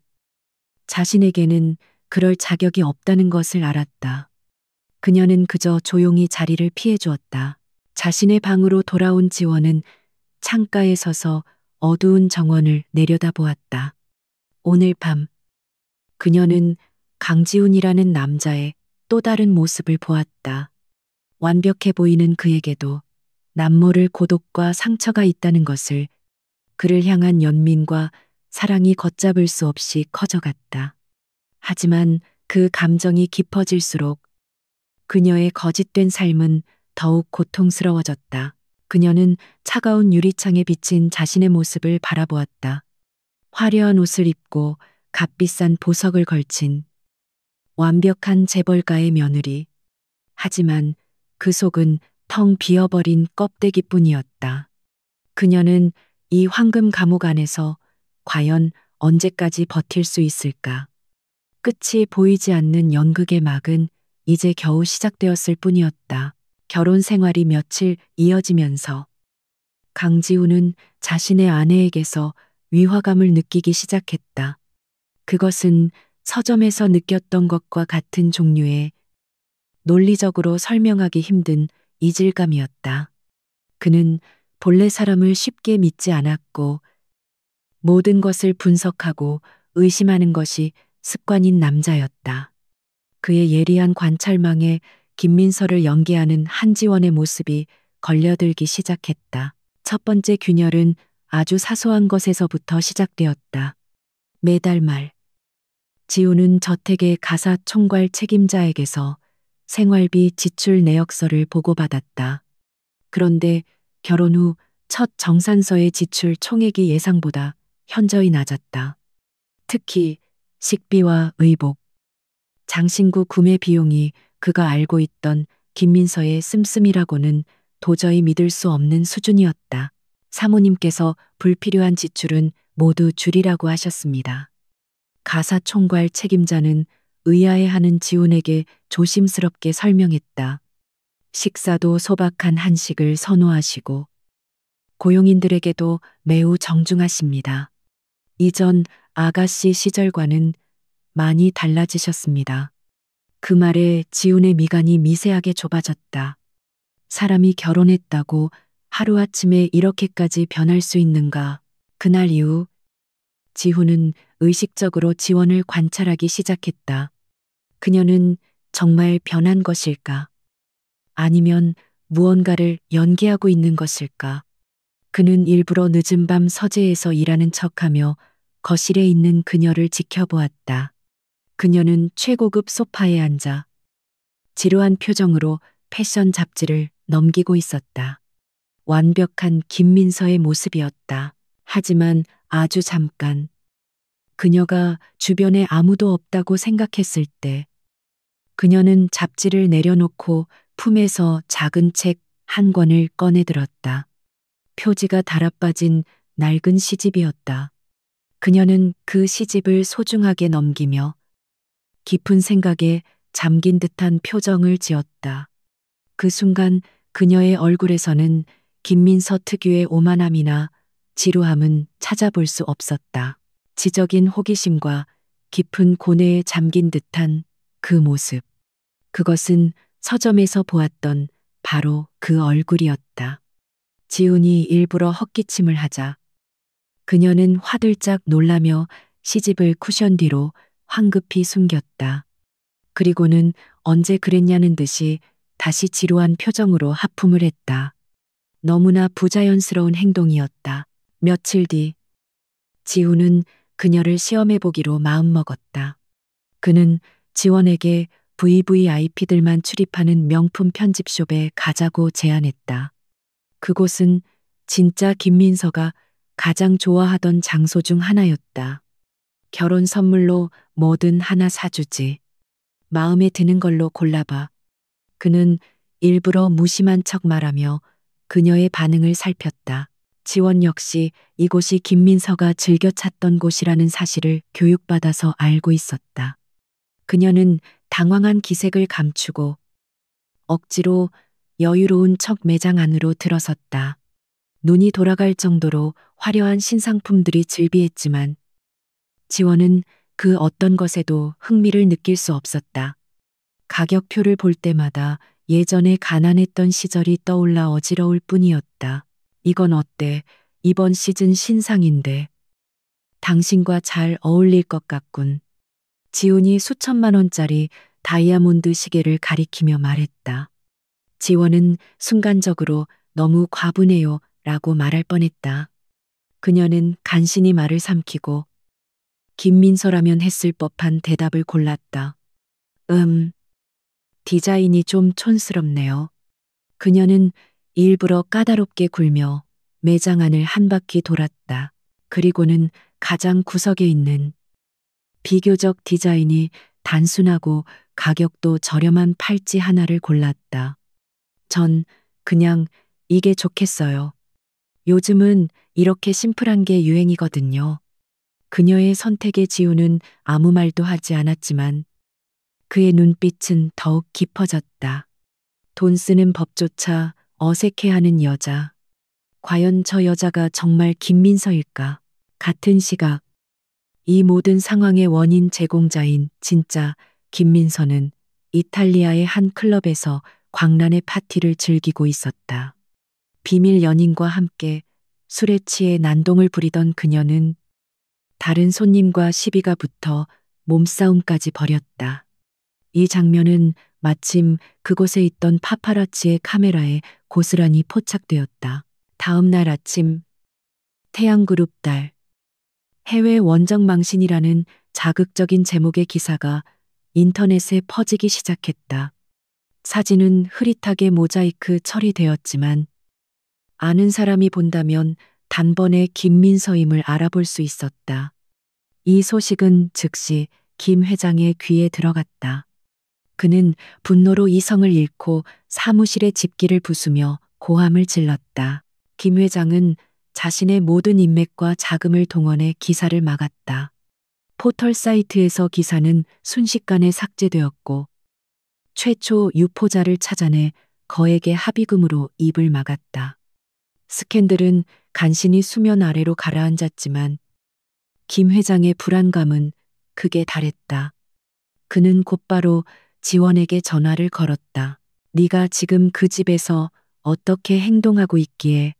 자신에게는 그럴 자격이 없다는 것을 알았다. 그녀는 그저 조용히 자리를 피해 주었다. 자신의 방으로 돌아온 지원은 창가에 서서 어두운 정원을 내려다보았다. 오늘 밤 그녀는 강지훈이라는 남자의 또 다른 모습을 보았다. 완벽해 보이는 그에게도 남모를 고독과 상처가 있다는 것을 그를 향한 연민과 사랑이 걷잡을 수 없이 커져갔다. 하지만 그 감정이 깊어질수록 그녀의 거짓된 삶은 더욱 고통스러워졌다. 그녀는 차가운 유리창에 비친 자신의 모습을 바라보았다. 화려한 옷을 입고 값비싼 보석을 걸친 완벽한 재벌가의 며느리. 하지만 그 속은 텅 비어버린 껍데기뿐이었다. 그녀는 이 황금 감옥 안에서 과연 언제까지 버틸 수 있을까? 끝이 보이지 않는 연극의 막은 이제 겨우 시작되었을 뿐이었다. 결혼 생활이 며칠 이어지면서 강지우는 자신의 아내에게서 위화감을 느끼기 시작했다. 그것은 서점에서 느꼈던 것과 같은 종류의 논리적으로 설명하기 힘든 이질감이었다. 그는 본래 사람을 쉽게 믿지 않았고 모든 것을 분석하고 의심하는 것이 습관인 남자였다. 그의 예리한 관찰망에 김민서를 연기하는 한지원의 모습이 걸려들기 시작했다. 첫 번째 균열은 아주 사소한 것에서부터 시작되었다. 매달 말 지우는 저택의 가사 총괄 책임자에게서 생활비 지출 내역서를 보고받았다. 그런데 결혼 후 첫 정산서의 지출 총액이 예상보다 현저히 낮았다. 특히 식비와 의복, 장신구 구매 비용이 그가 알고 있던 김민서의 씀씀이라고는 도저히 믿을 수 없는 수준이었다. 사모님께서 불필요한 지출은 모두 줄이라고 하셨습니다. 가사 총괄 책임자는 의아해하는 지훈에게 조심스럽게 설명했다. 식사도 소박한 한식을 선호하시고 고용인들에게도 매우 정중하십니다. 이전 아가씨 시절과는 많이 달라지셨습니다. 그 말에 지훈의 미간이 미세하게 좁아졌다. 사람이 결혼했다고 하루아침에 이렇게까지 변할 수 있는가. 그날 이후 지훈은 의식적으로 지원을 관찰하기 시작했다. 그녀는 정말 변한 것일까? 아니면 무언가를 연기하고 있는 것일까? 그는 일부러 늦은 밤 서재에서 일하는 척하며 거실에 있는 그녀를 지켜보았다. 그녀는 최고급 소파에 앉아 지루한 표정으로 패션 잡지를 넘기고 있었다. 완벽한 김민서의 모습이었다. 하지만 아주 잠깐. 그녀가 주변에 아무도 없다고 생각했을 때 그녀는 잡지를 내려놓고 품에서 작은 책 한 권을 꺼내들었다. 표지가 달아빠진 낡은 시집이었다. 그녀는 그 시집을 소중하게 넘기며 깊은 생각에 잠긴 듯한 표정을 지었다. 그 순간 그녀의 얼굴에서는 김민서 특유의 오만함이나 지루함은 찾아볼 수 없었다. 지적인 호기심과 깊은 고뇌에 잠긴 듯한 그 모습. 그것은 서점에서 보았던 바로 그 얼굴이었다. 지훈이 일부러 헛기침을 하자 그녀는 화들짝 놀라며 시집을 쿠션 뒤로 황급히 숨겼다. 그리고는 언제 그랬냐는 듯이 다시 지루한 표정으로 하품을 했다. 너무나 부자연스러운 행동이었다. 며칠 뒤 지훈은 그녀를 시험해 보기로 마음먹었다. 그는 지원에게 VVIP들만 출입하는 명품 편집숍에 가자고 제안했다. 그곳은 진짜 김민서가 가장 좋아하던 장소 중 하나였다. 결혼 선물로 뭐든 하나 사주지. 마음에 드는 걸로 골라봐. 그는 일부러 무심한 척 말하며 그녀의 반응을 살폈다. 지원 역시 이곳이 김민서가 즐겨 찾던 곳이라는 사실을 교육받아서 알고 있었다. 그녀는 당황한 기색을 감추고 억지로 여유로운 척 매장 안으로 들어섰다. 눈이 돌아갈 정도로 화려한 신상품들이 즐비했지만 지원은 그 어떤 것에도 흥미를 느낄 수 없었다. 가격표를 볼 때마다 예전에 가난했던 시절이 떠올라 어지러울 뿐이었다. 이건 어때? 이번 시즌 신상인데. 당신과 잘 어울릴 것 같군. 지훈이 수천만 원짜리 다이아몬드 시계를 가리키며 말했다. 지원은 순간적으로 너무 과분해요 라고 말할 뻔했다. 그녀는 간신히 말을 삼키고 김민서라면 했을 법한 대답을 골랐다. 디자인이 좀 촌스럽네요. 그녀는 일부러 까다롭게 굴며 매장 안을 한 바퀴 돌았다. 그리고는 가장 구석에 있는 비교적 디자인이 단순하고 가격도 저렴한 팔찌 하나를 골랐다. 전 그냥 이게 좋겠어요. 요즘은 이렇게 심플한 게 유행이거든요. 그녀의 선택에 지우는 아무 말도 하지 않았지만 그의 눈빛은 더욱 깊어졌다. 돈 쓰는 법조차 어색해하는 여자. 과연 저 여자가 정말 김민서일까? 같은 시각 이 모든 상황의 원인 제공자인 진짜 김민서는 이탈리아의 한 클럽에서 광란의 파티를 즐기고 있었다. 비밀 연인과 함께 술에 취해 난동을 부리던 그녀는 다른 손님과 시비가 붙어 몸싸움까지 벌였다. 이 장면은 마침 그곳에 있던 파파라치의 카메라에 고스란히 포착되었다. 다음 날 아침 태양그룹 달 해외 원정망신이라는 자극적인 제목의 기사가 인터넷에 퍼지기 시작했다. 사진은 흐릿하게 모자이크 처리되었지만 아는 사람이 본다면 단번에 김민서임을 알아볼 수 있었다. 이 소식은 즉시 김 회장의 귀에 들어갔다. 그는 분노로 이성을 잃고 사무실의 집기를 부수며 고함을 질렀다. 김 회장은 자신의 모든 인맥과 자금을 동원해 기사를 막았다. 포털 사이트에서 기사는 순식간에 삭제되었고 최초 유포자를 찾아내 거액의 합의금으로 입을 막았다. 스캔들은 간신히 수면 아래로 가라앉았지만 김 회장의 불안감은 극에 달했다. 그는 곧바로 지원에게 전화를 걸었다. 네가 지금 그 집에서 어떻게 행동하고 있기에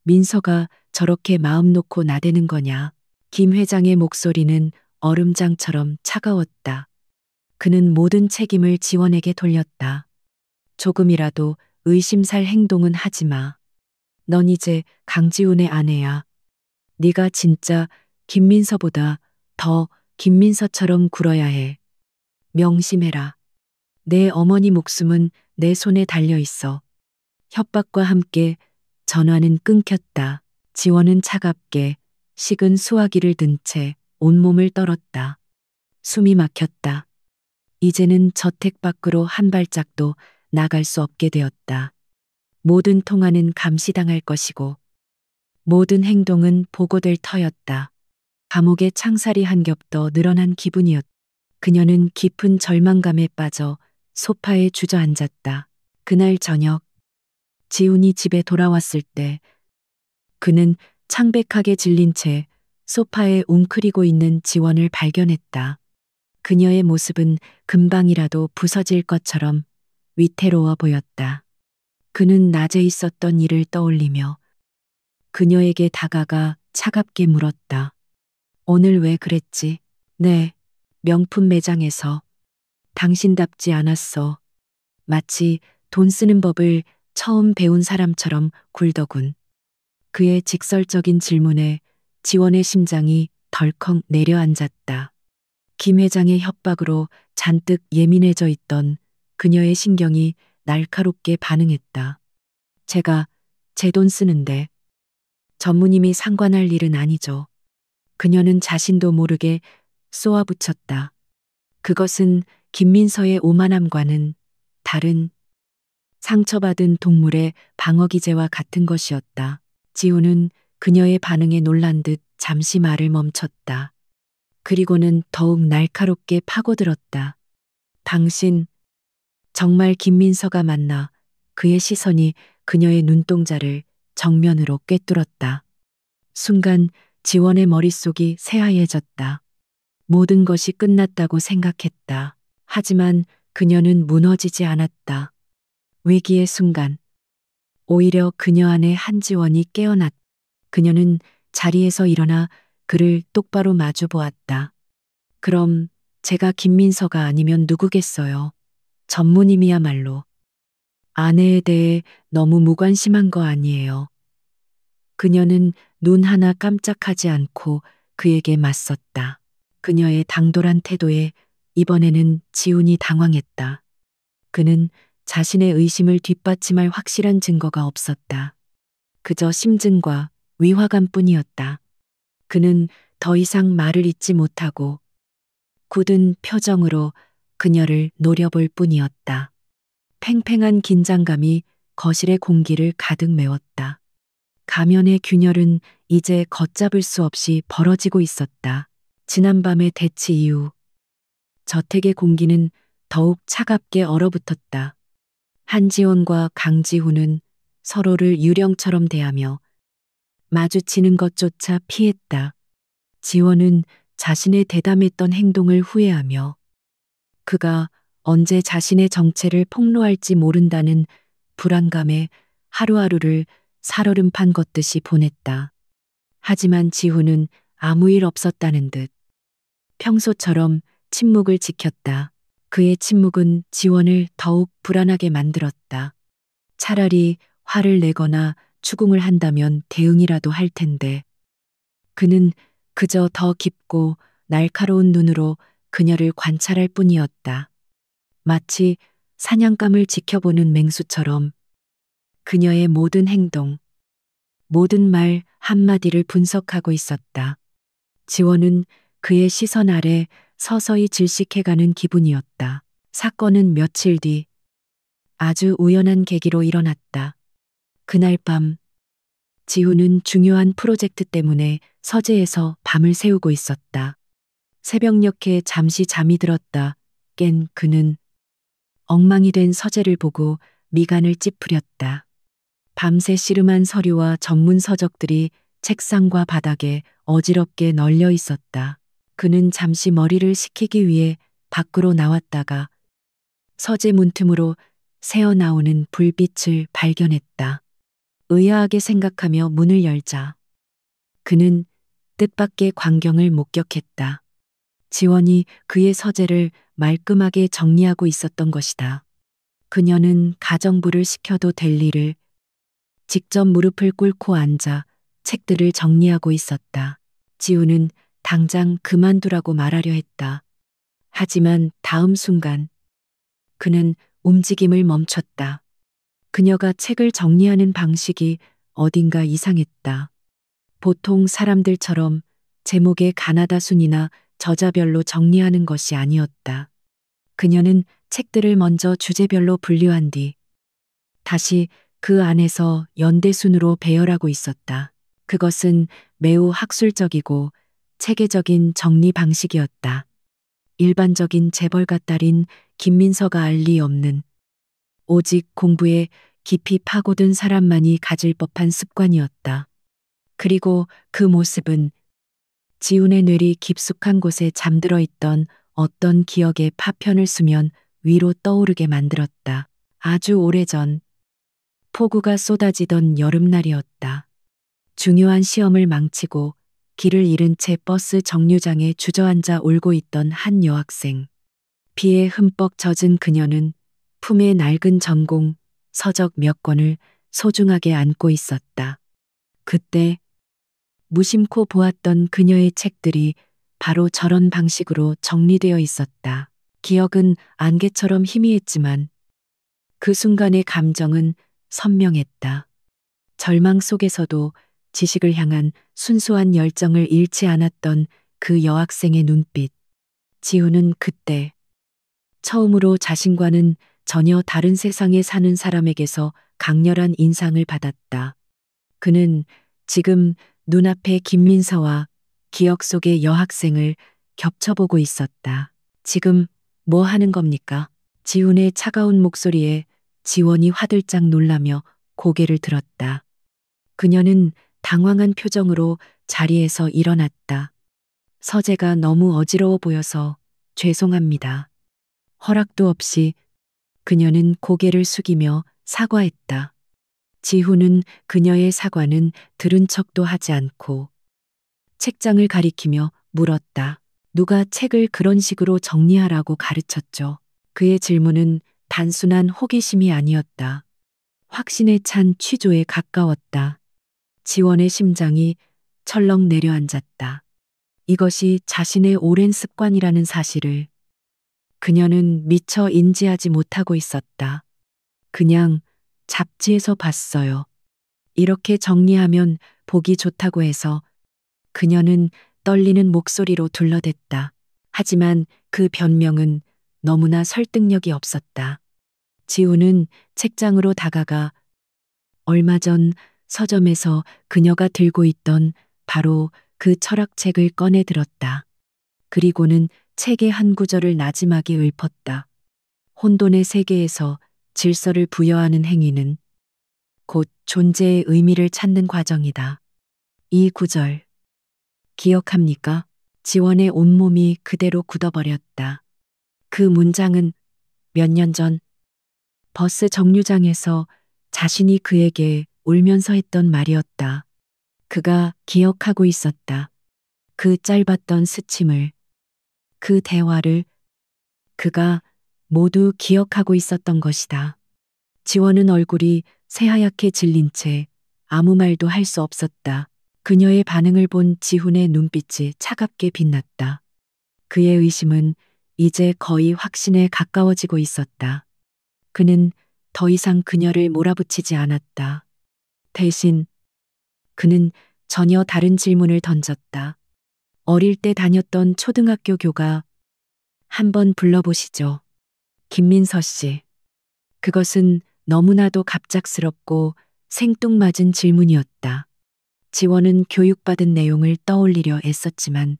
민서가 저렇게 마음 놓고 나대는 거냐. 김 회장의 목소리는 얼음장처럼 차가웠다. 그는 모든 책임을 지원에게 돌렸다. 조금이라도 의심살 행동은 하지 마. 넌 이제 강지훈의 아내야. 네가 진짜 김민서보다 더 김민서처럼 굴어야 해. 명심해라. 내 어머니 목숨은 내 손에 달려 있어. 협박과 함께 전화는 끊겼다. 지원은 차갑게 식은 수화기를 든 채 온몸을 떨었다. 숨이 막혔다. 이제는 저택 밖으로 한 발짝도 나갈 수 없게 되었다. 모든 통화는 감시당할 것이고 모든 행동은 보고될 터였다. 감옥의 창살이 한 겹 더 늘어난 기분이었다. 그녀는 깊은 절망감에 빠져 소파에 주저앉았다. 그날 저녁 지훈이 집에 돌아왔을 때 그는 창백하게 질린 채 소파에 웅크리고 있는 지원을 발견했다. 그녀의 모습은 금방이라도 부서질 것처럼 위태로워 보였다. 그는 낮에 있었던 일을 떠올리며 그녀에게 다가가 차갑게 물었다. 오늘 왜 그랬지? 네, 명품 매장에서. 당신답지 않았어. 마치 돈 쓰는 법을 처음 배운 사람처럼 굴더군. 그의 직설적인 질문에 지원의 심장이 덜컥 내려앉았다. 김 회장의 협박으로 잔뜩 예민해져 있던 그녀의 신경이 날카롭게 반응했다. 제가 제 돈 쓰는데 전무님이 상관할 일은 아니죠. 그녀는 자신도 모르게 쏘아붙였다. 그것은 김민서의 오만함과는 다른 상처받은 동물의 방어 기제와 같은 것이었다. 지우는 그녀의 반응에 놀란 듯 잠시 말을 멈췄다. 그리고는 더욱 날카롭게 파고들었다. 당신, 정말 김민서가 맞나? 그의 시선이 그녀의 눈동자를 정면으로 꿰뚫었다. 순간 지원의 머릿속이 새하얘졌다. 모든 것이 끝났다고 생각했다. 하지만 그녀는 무너지지 않았다. 위기의 순간, 오히려 그녀 안에 한지원이 깨어났다. 그녀는 자리에서 일어나 그를 똑바로 마주 보았다. 그럼 제가 김민서가 아니면 누구겠어요? 전무님이야말로 아내에 대해 너무 무관심한 거 아니에요. 그녀는 눈 하나 깜짝하지 않고 그에게 맞섰다. 그녀의 당돌한 태도에 이번에는 지훈이 당황했다. 그는 자신의 의심을 뒷받침할 확실한 증거가 없었다. 그저 심증과 위화감뿐이었다. 그는 더 이상 말을 잇지 못하고 굳은 표정으로 그녀를 노려볼 뿐이었다. 팽팽한 긴장감이 거실의 공기를 가득 메웠다. 가면의 균열은 이제 걷잡을 수 없이 벌어지고 있었다. 지난밤의 대치 이후 저택의 공기는 더욱 차갑게 얼어붙었다. 한지원과 강지훈은 서로를 유령처럼 대하며 마주치는 것조차 피했다. 지원은 자신의 대담했던 행동을 후회하며 그가 언제 자신의 정체를 폭로할지 모른다는 불안감에 하루하루를 살얼음판 걷듯이 보냈다. 하지만 지훈은 아무 일 없었다는 듯 평소처럼 침묵을 지켰다. 그의 침묵은 지원을 더욱 불안하게 만들었다. 차라리 화를 내거나 추궁을 한다면 대응이라도 할 텐데. 그는 그저 더 깊고 날카로운 눈으로 그녀를 관찰할 뿐이었다. 마치 사냥감을 지켜보는 맹수처럼 그녀의 모든 행동, 모든 말 한마디를 분석하고 있었다. 지원은 그의 시선 아래 서서히 질식해가는 기분이었다. 사건은 며칠 뒤 아주 우연한 계기로 일어났다. 그날 밤 지훈은 중요한 프로젝트 때문에 서재에서 밤을 새우고 있었다. 새벽녘에 잠시 잠이 들었다 깬 그는 엉망이 된 서재를 보고 미간을 찌푸렸다. 밤새 씨름한 서류와 전문 서적들이 책상과 바닥에 어지럽게 널려 있었다. 그는 잠시 머리를 식히기 위해 밖으로 나왔다가 서재 문틈으로 새어나오는 불빛을 발견했다. 의아하게 생각하며 문을 열자 그는 뜻밖의 광경을 목격했다. 지원이 그의 서재를 말끔하게 정리하고 있었던 것이다. 그녀는 가정부를 시켜도 될 일을 직접 무릎을 꿇고 앉아 책들을 정리하고 있었다. 지우는 당장 그만두라고 말하려 했다. 하지만 다음 순간 그는 움직임을 멈췄다. 그녀가 책을 정리하는 방식이 어딘가 이상했다. 보통 사람들처럼 제목의 가나다 순이나 저자별로 정리하는 것이 아니었다. 그녀는 책들을 먼저 주제별로 분류한 뒤 다시 그 안에서 연대순으로 배열하고 있었다. 그것은 매우 학술적이고 체계적인 정리 방식이었다. 일반적인 재벌가 딸인 김민서가 알 리 없는 오직 공부에 깊이 파고든 사람만이 가질 법한 습관이었다. 그리고 그 모습은 지훈의 뇌리 깊숙한 곳에 잠들어 있던 어떤 기억의 파편을 수면 위로 떠오르게 만들었다. 아주 오래전 폭우가 쏟아지던 여름날이었다. 중요한 시험을 망치고 길을 잃은 채 버스 정류장에 주저앉아 울고 있던 한 여학생. 비에 흠뻑 젖은 그녀는 품에 낡은 전공 서적 몇 권을 소중하게 안고 있었다. 그때 무심코 보았던 그녀의 책들이 바로 저런 방식으로 정리되어 있었다. 기억은 안개처럼 희미했지만 그 순간의 감정은 선명했다. 절망 속에서도 지식을 향한 순수한 열정을 잃지 않았던 그 여학생의 눈빛. 지우는 그때 처음으로 자신과는 전혀 다른 세상에 사는 사람에게서 강렬한 인상을 받았다. 그는 지금 눈앞의 김민서와 기억 속의 여학생을 겹쳐보고 있었다. 지금 뭐 하는 겁니까? 지훈의 차가운 목소리에 지원이 화들짝 놀라며 고개를 들었다. 그녀는 당황한 표정으로 자리에서 일어났다. 서재가 너무 어지러워 보여서 죄송합니다. 허락도 없이 그녀는 고개를 숙이며 사과했다. 지훈은 그녀의 사과는 들은 척도 하지 않고 책장을 가리키며 물었다. 누가 책을 그런 식으로 정리하라고 가르쳤죠? 그의 질문은 단순한 호기심이 아니었다. 확신에 찬 취조에 가까웠다. 지원의 심장이 철렁 내려앉았다. 이것이 자신의 오랜 습관이라는 사실을 그녀는 미처 인지하지 못하고 있었다. 그냥 잡지에서 봤어요. 이렇게 정리하면 보기 좋다고 해서 그녀는 떨리는 목소리로 둘러댔다. 하지만 그 변명은 너무나 설득력이 없었다. 지우는 책장으로 다가가 얼마 전 서점에서 그녀가 들고 있던 바로 그 철학책을 꺼내 들었다. 그리고는 책의 한 구절을 나지막이 읊었다. 혼돈의 세계에서 질서를 부여하는 행위는 곧 존재의 의미를 찾는 과정이다. 이 구절 기억합니까? 지원의 온몸이 그대로 굳어버렸다. 그 문장은 몇 년 전 버스 정류장에서 자신이 그에게 울면서 했던 말이었다. 그가 기억하고 있었다. 그 짧았던 스침을, 그 대화를 그가 모두 기억하고 있었던 것이다. 지원은 얼굴이 새하얗게 질린 채 아무 말도 할 수 없었다. 그녀의 반응을 본 지훈의 눈빛이 차갑게 빛났다. 그의 의심은 이제 거의 확신에 가까워지고 있었다. 그는 더 이상 그녀를 몰아붙이지 않았다. 대신 그는 전혀 다른 질문을 던졌다. 어릴 때 다녔던 초등학교 교가 한번 불러보시죠. 김민서 씨. 그것은 너무나도 갑작스럽고 생뚱맞은 질문이었다. 지원은 교육받은 내용을 떠올리려 애썼지만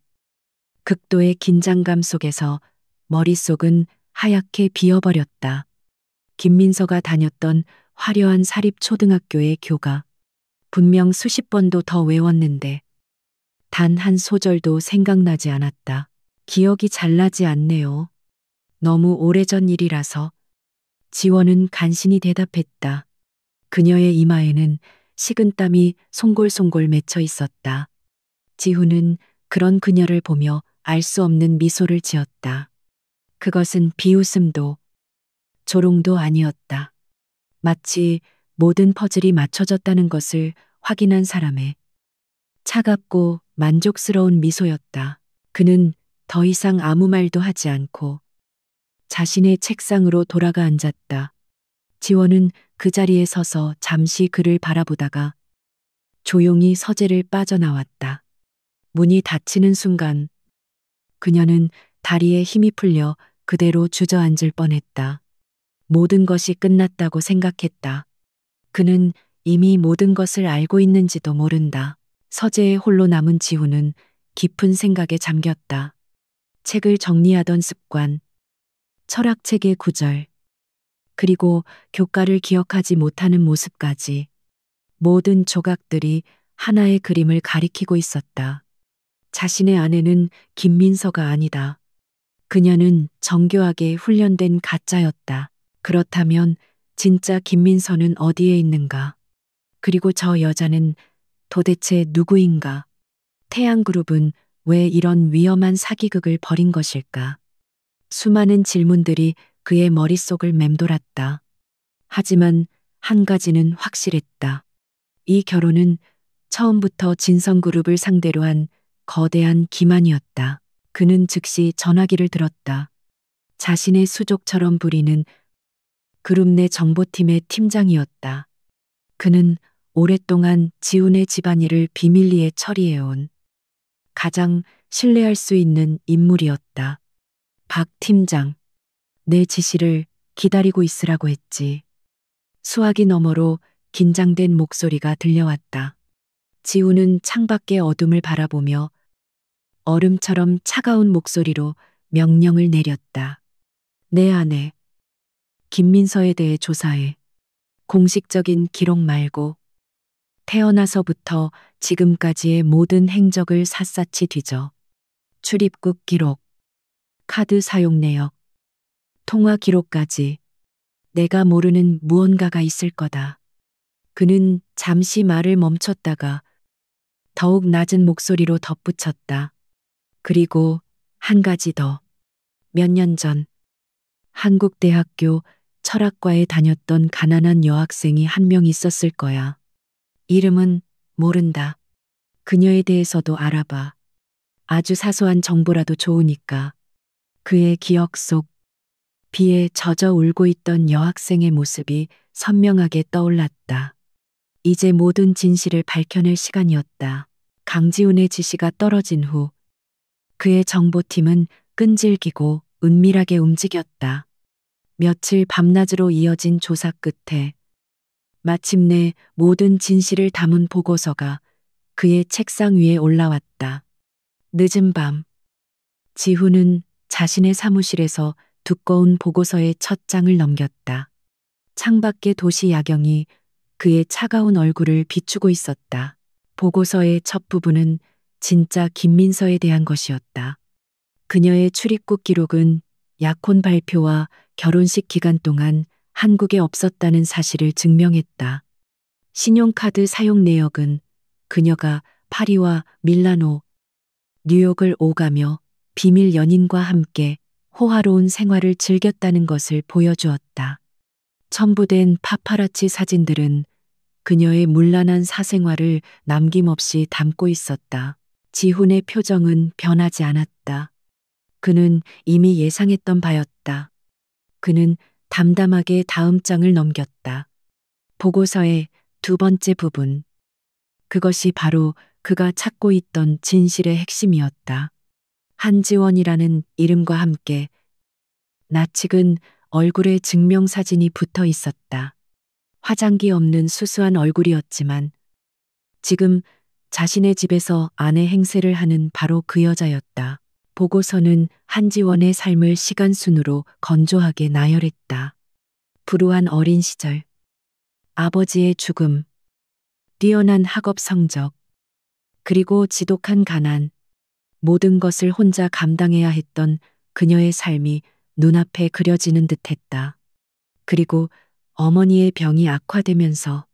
극도의 긴장감 속에서 머릿속은 하얗게 비어버렸다. 김민서가 다녔던 화려한 사립초등학교의 교가 분명 수십 번도 더 외웠는데 단 한 소절도 생각나지 않았다. 기억이 잘 나지 않네요. 너무 오래전 일이라서. 지원은 간신히 대답했다. 그녀의 이마에는 식은땀이 송골송골 맺혀 있었다. 지훈은 그런 그녀를 보며 알 수 없는 미소를 지었다. 그것은 비웃음도 조롱도 아니었다. 마치 모든 퍼즐이 맞춰졌다는 것을 확인한 사람의 차갑고 만족스러운 미소였다. 그는 더 이상 아무 말도 하지 않고 자신의 책상으로 돌아가 앉았다. 지원은 그 자리에 서서 잠시 그를 바라보다가 조용히 서재를 빠져나왔다. 문이 닫히는 순간 그녀는 다리에 힘이 풀려 그대로 주저앉을 뻔했다. 모든 것이 끝났다고 생각했다. 그는 이미 모든 것을 알고 있는지도 모른다. 서재에 홀로 남은 지훈은 깊은 생각에 잠겼다. 책을 정리하던 습관, 철학책의 구절, 그리고 교과를 기억하지 못하는 모습까지 모든 조각들이 하나의 그림을 가리키고 있었다. 자신의 아내는 김민서가 아니다. 그녀는 정교하게 훈련된 가짜였다. 그렇다면 진짜 김민서는 어디에 있는가? 그리고 저 여자는 도대체 누구인가? 태양그룹은 왜 이런 위험한 사기극을 벌인 것일까? 수많은 질문들이 그의 머릿속을 맴돌았다. 하지만 한 가지는 확실했다. 이 결혼은 처음부터 진성그룹을 상대로 한 거대한 기만이었다. 그는 즉시 전화기를 들었다. 자신의 수족처럼 부리는 그룹 내 정보팀의 팀장이었다. 그는 오랫동안 지훈의 집안일을 비밀리에 처리해온 가장 신뢰할 수 있는 인물이었다. 박 팀장, 내 지시를 기다리고 있으라고 했지. 수화기 너머로 긴장된 목소리가 들려왔다. 지훈은 창밖의 어둠을 바라보며 얼음처럼 차가운 목소리로 명령을 내렸다. 내 아내, 김민서에 대해 조사해. 공식적인 기록 말고 태어나서부터 지금까지의 모든 행적을 샅샅이 뒤져. 출입국 기록, 카드 사용 내역, 통화 기록까지 내가 모르는 무언가가 있을 거다. 그는 잠시 말을 멈췄다가 더욱 낮은 목소리로 덧붙였다. 그리고 한 가지 더. 몇 년 전 한국대학교 철학과에 다녔던 가난한 여학생이 한 명 있었을 거야. 이름은 모른다. 그녀에 대해서도 알아봐. 아주 사소한 정보라도 좋으니까. 그의 기억 속 비에 젖어 울고 있던 여학생의 모습이 선명하게 떠올랐다. 이제 모든 진실을 밝혀낼 시간이었다. 강지훈의 지시가 떨어진 후 그의 정보팀은 끈질기고 은밀하게 움직였다. 며칠 밤낮으로 이어진 조사 끝에 마침내 모든 진실을 담은 보고서가 그의 책상 위에 올라왔다. 늦은 밤, 지훈은 자신의 사무실에서 두꺼운 보고서의 첫 장을 넘겼다. 창밖의 도시 야경이 그의 차가운 얼굴을 비추고 있었다. 보고서의 첫 부분은 진짜 김민서에 대한 것이었다. 그녀의 출입국 기록은 약혼 발표와 결혼식 기간 동안 한국에 없었다는 사실을 증명했다. 신용카드 사용 내역은 그녀가 파리와 밀라노, 뉴욕을 오가며 비밀 연인과 함께 호화로운 생활을 즐겼다는 것을 보여주었다. 첨부된 파파라치 사진들은 그녀의 문란한 사생활을 남김없이 담고 있었다. 지훈의 표정은 변하지 않았다. 그는 이미 예상했던 바였다. 그는 담담하게 다음 장을 넘겼다. 보고서의 두 번째 부분. 그것이 바로 그가 찾고 있던 진실의 핵심이었다. 한지원이라는 이름과 함께 낯익은 얼굴에 증명사진이 붙어 있었다. 화장기 없는 수수한 얼굴이었지만 지금 자신의 집에서 아내 행세를 하는 바로 그 여자였다. 보고서는 한지원의 삶을 시간순으로 건조하게 나열했다. 불우한 어린 시절, 아버지의 죽음, 뛰어난 학업 성적, 그리고 지독한 가난, 모든 것을 혼자 감당해야 했던 그녀의 삶이 눈앞에 그려지는 듯했다. 그리고 어머니의 병이 악화되면서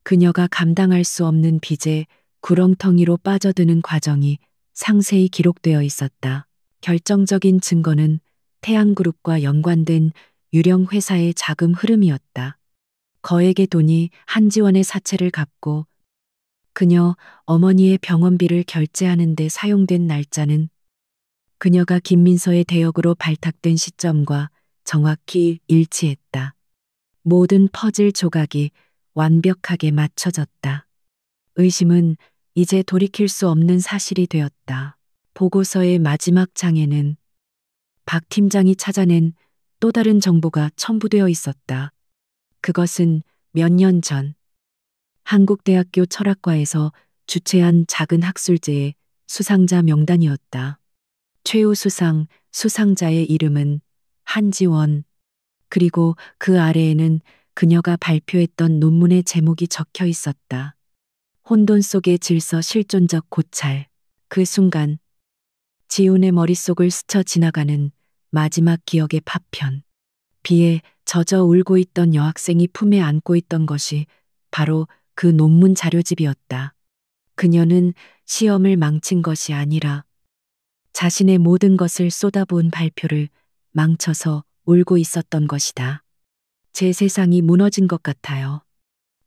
그녀가 감당할 수 없는 빚에 구렁텅이로 빠져드는 과정이 상세히 기록되어 있었다. 결정적인 증거는 태양그룹과 연관된 유령 회사의 자금 흐름이었다. 거액의 돈이 한지원의 사채를 갚고 그녀 어머니의 병원비를 결제하는 데 사용된 날짜는 그녀가 김민서의 대역으로 발탁된 시점과 정확히 일치했다. 모든 퍼즐 조각이 완벽하게 맞춰졌다. 의심은 이제 돌이킬 수 없는 사실이 되었다. 보고서의 마지막 장에는 박 팀장이 찾아낸 또 다른 정보가 첨부되어 있었다. 그것은 몇 년 전 한국대학교 철학과에서 주최한 작은 학술제의 수상자 명단이었다. 최우수상 수상자의 이름은 한지원, 그리고 그 아래에는 그녀가 발표했던 논문의 제목이 적혀 있었다. 혼돈 속의 질서 실존적 고찰. 그 순간 지훈의 머릿속을 스쳐 지나가는 마지막 기억의 파편. 비에 젖어 울고 있던 여학생이 품에 안고 있던 것이 바로 그 논문 자료집이었다. 그녀는 시험을 망친 것이 아니라 자신의 모든 것을 쏟아부은 발표를 망쳐서 울고 있었던 것이다. 제 세상이 무너진 것 같아요.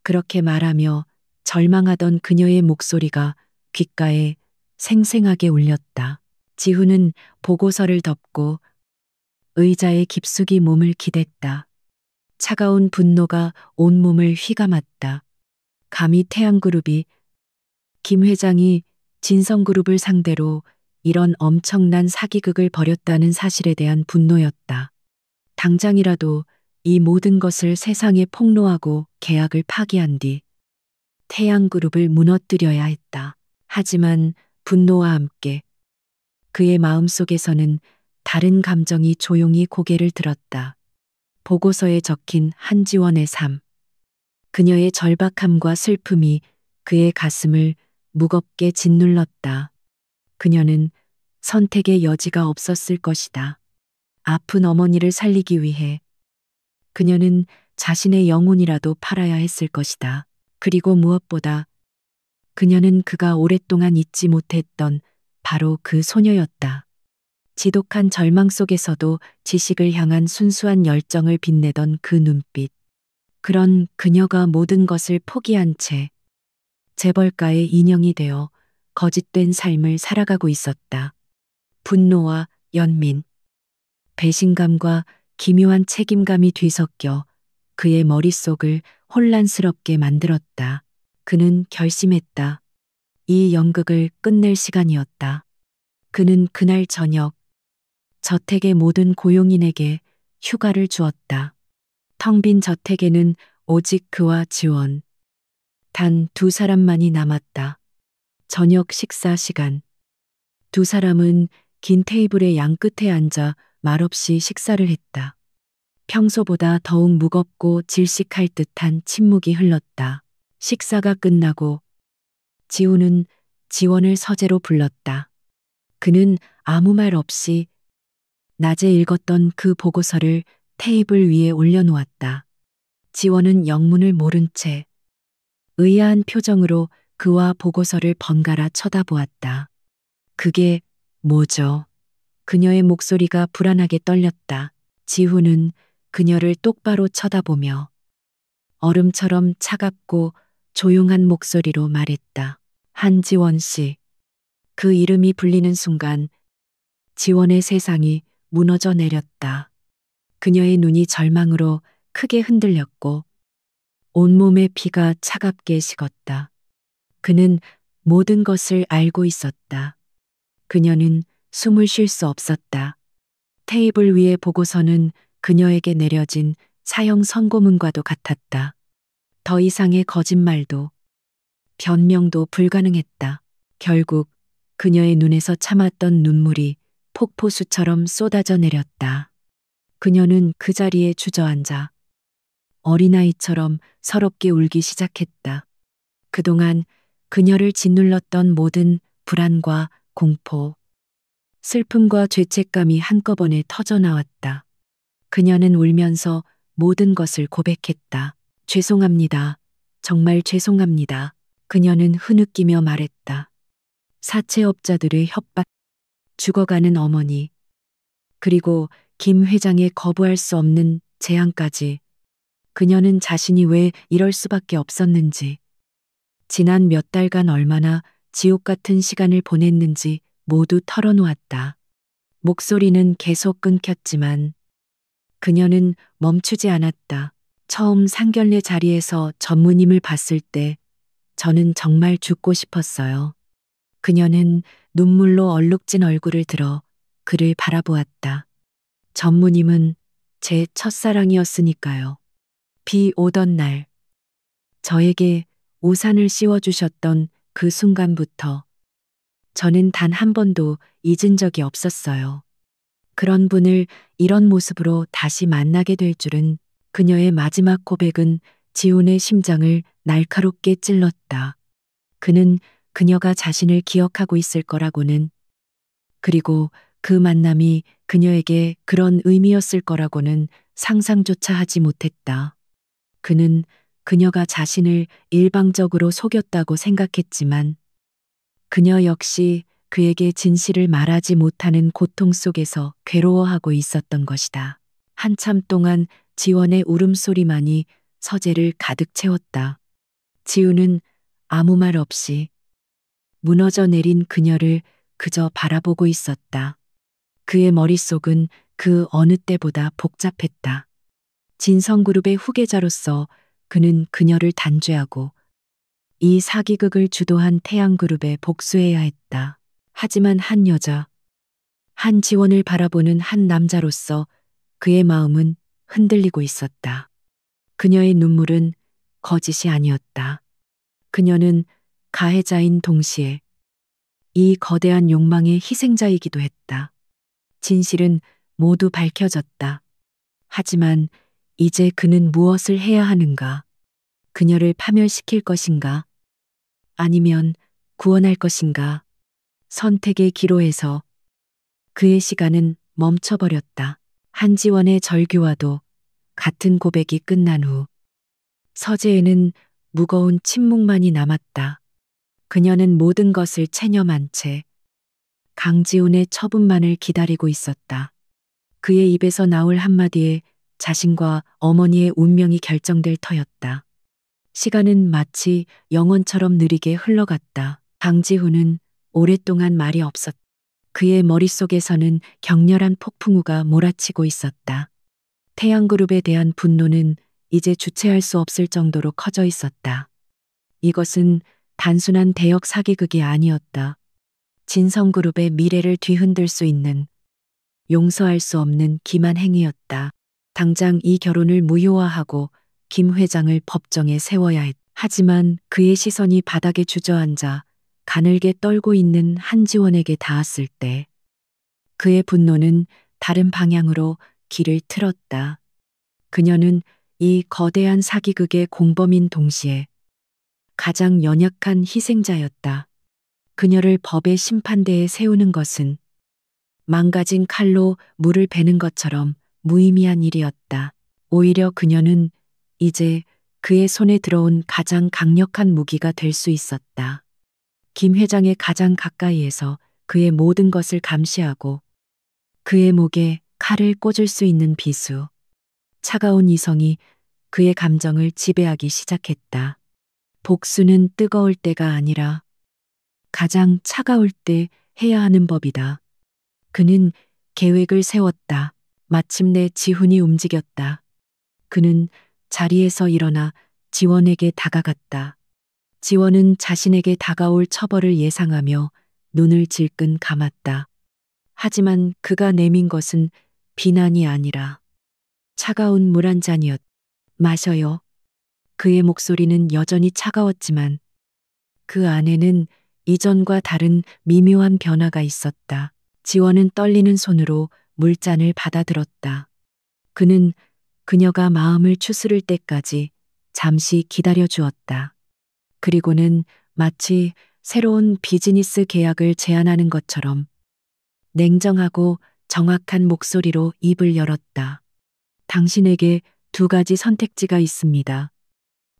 그렇게 말하며 절망하던 그녀의 목소리가 귓가에 생생하게 울렸다. 지훈은 보고서를 덮고 의자에 깊숙이 몸을 기댔다. 차가운 분노가 온몸을 휘감았다. 감히 태양그룹이, 김 회장이 진성그룹을 상대로 이런 엄청난 사기극을 벌였다는 사실에 대한 분노였다. 당장이라도 이 모든 것을 세상에 폭로하고 계약을 파기한 뒤 태양그룹을 무너뜨려야 했다. 하지만 분노와 함께 그의 마음속에서는 다른 감정이 조용히 고개를 들었다. 보고서에 적힌 한지원의 삶. 그녀의 절박함과 슬픔이 그의 가슴을 무겁게 짓눌렀다. 그녀는 선택의 여지가 없었을 것이다. 아픈 어머니를 살리기 위해 그녀는 자신의 영혼이라도 팔아야 했을 것이다. 그리고 무엇보다 그녀는 그가 오랫동안 잊지 못했던 바로 그 소녀였다. 지독한 절망 속에서도 지식을 향한 순수한 열정을 빛내던 그 눈빛. 그런 그녀가 모든 것을 포기한 채 재벌가의 인형이 되어 거짓된 삶을 살아가고 있었다. 분노와 연민, 배신감과 기묘한 책임감이 뒤섞여 그의 머릿속을 혼란스럽게 만들었다. 그는 결심했다. 이 연극을 끝낼 시간이었다. 그는 그날 저녁 저택의 모든 고용인에게 휴가를 주었다. 텅 빈 저택에는 오직 그와 지원. 단 두 사람만이 남았다. 저녁 식사 시간. 두 사람은 긴 테이블의 양끝에 앉아 말없이 식사를 했다. 평소보다 더욱 무겁고 질식할 듯한 침묵이 흘렀다. 식사가 끝나고 지훈은 지원을 서재로 불렀다. 그는 아무 말 없이 낮에 읽었던 그 보고서를 테이블 위에 올려놓았다. 지원은 영문을 모른 채 의아한 표정으로 그와 보고서를 번갈아 쳐다보았다. 그게 뭐죠? 그녀의 목소리가 불안하게 떨렸다. 지훈은 그녀를 똑바로 쳐다보며 얼음처럼 차갑고 조용한 목소리로 말했다. 한지원 씨. 그 이름이 불리는 순간 지원의 세상이 무너져 내렸다. 그녀의 눈이 절망으로 크게 흔들렸고 온몸의 피가 차갑게 식었다. 그는 모든 것을 알고 있었다. 그녀는 숨을 쉴 수 없었다. 테이블 위의 보고서는 그녀에게 내려진 사형 선고문과도 같았다. 더 이상의 거짓말도 변명도 불가능했다. 결국 그녀의 눈에서 참았던 눈물이 폭포수처럼 쏟아져 내렸다. 그녀는 그 자리에 주저앉아 어린아이처럼 서럽게 울기 시작했다. 그동안 그녀를 짓눌렀던 모든 불안과 공포, 슬픔과 죄책감이 한꺼번에 터져 나왔다. 그녀는 울면서 모든 것을 고백했다. 죄송합니다. 정말 죄송합니다. 그녀는 흐느끼며 말했다. 사채업자들의 협박, 죽어가는 어머니, 그리고 김 회장의 거부할 수 없는 제안까지. 그녀는 자신이 왜 이럴 수밖에 없었는지, 지난 몇 달간 얼마나 지옥 같은 시간을 보냈는지 모두 털어놓았다. 목소리는 계속 끊겼지만 그녀는 멈추지 않았다. 처음 상견례 자리에서 전무님을 봤을 때 저는 정말 죽고 싶었어요. 그녀는 눈물로 얼룩진 얼굴을 들어 그를 바라보았다. 전무님은 제 첫사랑이었으니까요. 비 오던 날, 저에게 우산을 씌워주셨던 그 순간부터 저는 단 한 번도 잊은 적이 없었어요. 그런 분을 이런 모습으로 다시 만나게 될 줄은. 그녀의 마지막 고백은 지훈의 심장을 날카롭게 찔렀다. 그는 그녀가 자신을 기억하고 있을 거라고는, 그리고 그 만남이 그녀에게 그런 의미였을 거라고는 상상조차 하지 못했다. 그는 그녀가 자신을 일방적으로 속였다고 생각했지만 그녀 역시 그에게 진실을 말하지 못하는 고통 속에서 괴로워하고 있었던 것이다. 한참 동안 지원의 울음소리만이 서재를 가득 채웠다. 지우는 아무 말 없이 무너져 내린 그녀를 그저 바라보고 있었다. 그의 머릿속은 그 어느 때보다 복잡했다. 진성그룹의 후계자로서 그는 그녀를 단죄하고 이 사기극을 주도한 태양그룹에 복수해야 했다. 하지만 한 여자, 한 지원을 바라보는 한 남자로서 그의 마음은 흔들리고 있었다. 그녀의 눈물은 거짓이 아니었다. 그녀는 가해자인 동시에 이 거대한 욕망의 희생자이기도 했다. 진실은 모두 밝혀졌다. 하지만 이제 그는 무엇을 해야 하는가? 그녀를 파멸시킬 것인가? 아니면 구원할 것인가? 선택의 기로에서 그의 시간은 멈춰버렸다. 한지원의 절규와도 같은 고백이 끝난 후 서재에는 무거운 침묵만이 남았다. 그녀는 모든 것을 체념한 채 강지훈의 처분만을 기다리고 있었다. 그의 입에서 나올 한마디에 자신과 어머니의 운명이 결정될 터였다. 시간은 마치 영원처럼 느리게 흘러갔다. 강지훈은 오랫동안 말이 없었다. 그의 머릿속에서는 격렬한 폭풍우가 몰아치고 있었다. 태양그룹에 대한 분노는 이제 주체할 수 없을 정도로 커져 있었다. 이것은 단순한 대역 사기극이 아니었다. 진성그룹의 미래를 뒤흔들 수 있는 용서할 수 없는 기만 행위였다. 당장 이 결혼을 무효화하고 김 회장을 법정에 세워야 했다. 하지만 그의 시선이 바닥에 주저앉아 가늘게 떨고 있는 한지원에게 닿았을 때 그의 분노는 다른 방향으로 길을 틀었다. 그녀는 이 거대한 사기극의 공범인 동시에 가장 연약한 희생자였다. 그녀를 법의 심판대에 세우는 것은 망가진 칼로 물을 베는 것처럼 무의미한 일이었다. 오히려 그녀는 이제 그의 손에 들어온 가장 강력한 무기가 될 수 있었다. 김 회장의 가장 가까이에서 그의 모든 것을 감시하고 그의 목에 칼을 꽂을 수 있는 비수. 차가운 이성이 그의 감정을 지배하기 시작했다. 복수는 뜨거울 때가 아니라 가장 차가울 때 해야 하는 법이다. 그는 계획을 세웠다. 마침내 지훈이 움직였다. 그는 자리에서 일어나 지원에게 다가갔다. 지원은 자신에게 다가올 처벌을 예상하며 눈을 질끈 감았다. 하지만 그가 내민 것은 비난이 아니라 차가운 물 한 잔이었다. 마셔요. 그의 목소리는 여전히 차가웠지만 그 안에는 이전과 다른 미묘한 변화가 있었다. 지원은 떨리는 손으로 물잔을 받아들었다. 그는 그녀가 마음을 추스를 때까지 잠시 기다려 주었다. 그리고는 마치 새로운 비즈니스 계약을 제안하는 것처럼 냉정하고 정확한 목소리로 입을 열었다. 당신에게 두 가지 선택지가 있습니다.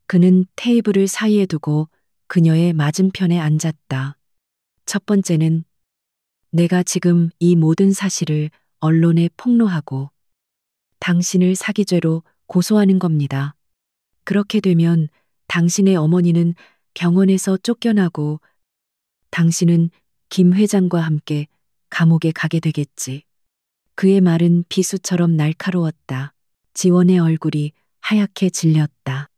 그는 테이블을 사이에 두고 그녀의 맞은편에 앉았다. 첫 번째는 내가 지금 이 모든 사실을 언론에 폭로하고 당신을 사기죄로 고소하는 겁니다. 그렇게 되면 당신의 어머니는 병원에서 쫓겨나고 당신은 김 회장과 함께 감옥에 가게 되겠지. 그의 말은 비수처럼 날카로웠다. 지원의 얼굴이 하얗게 질렸다.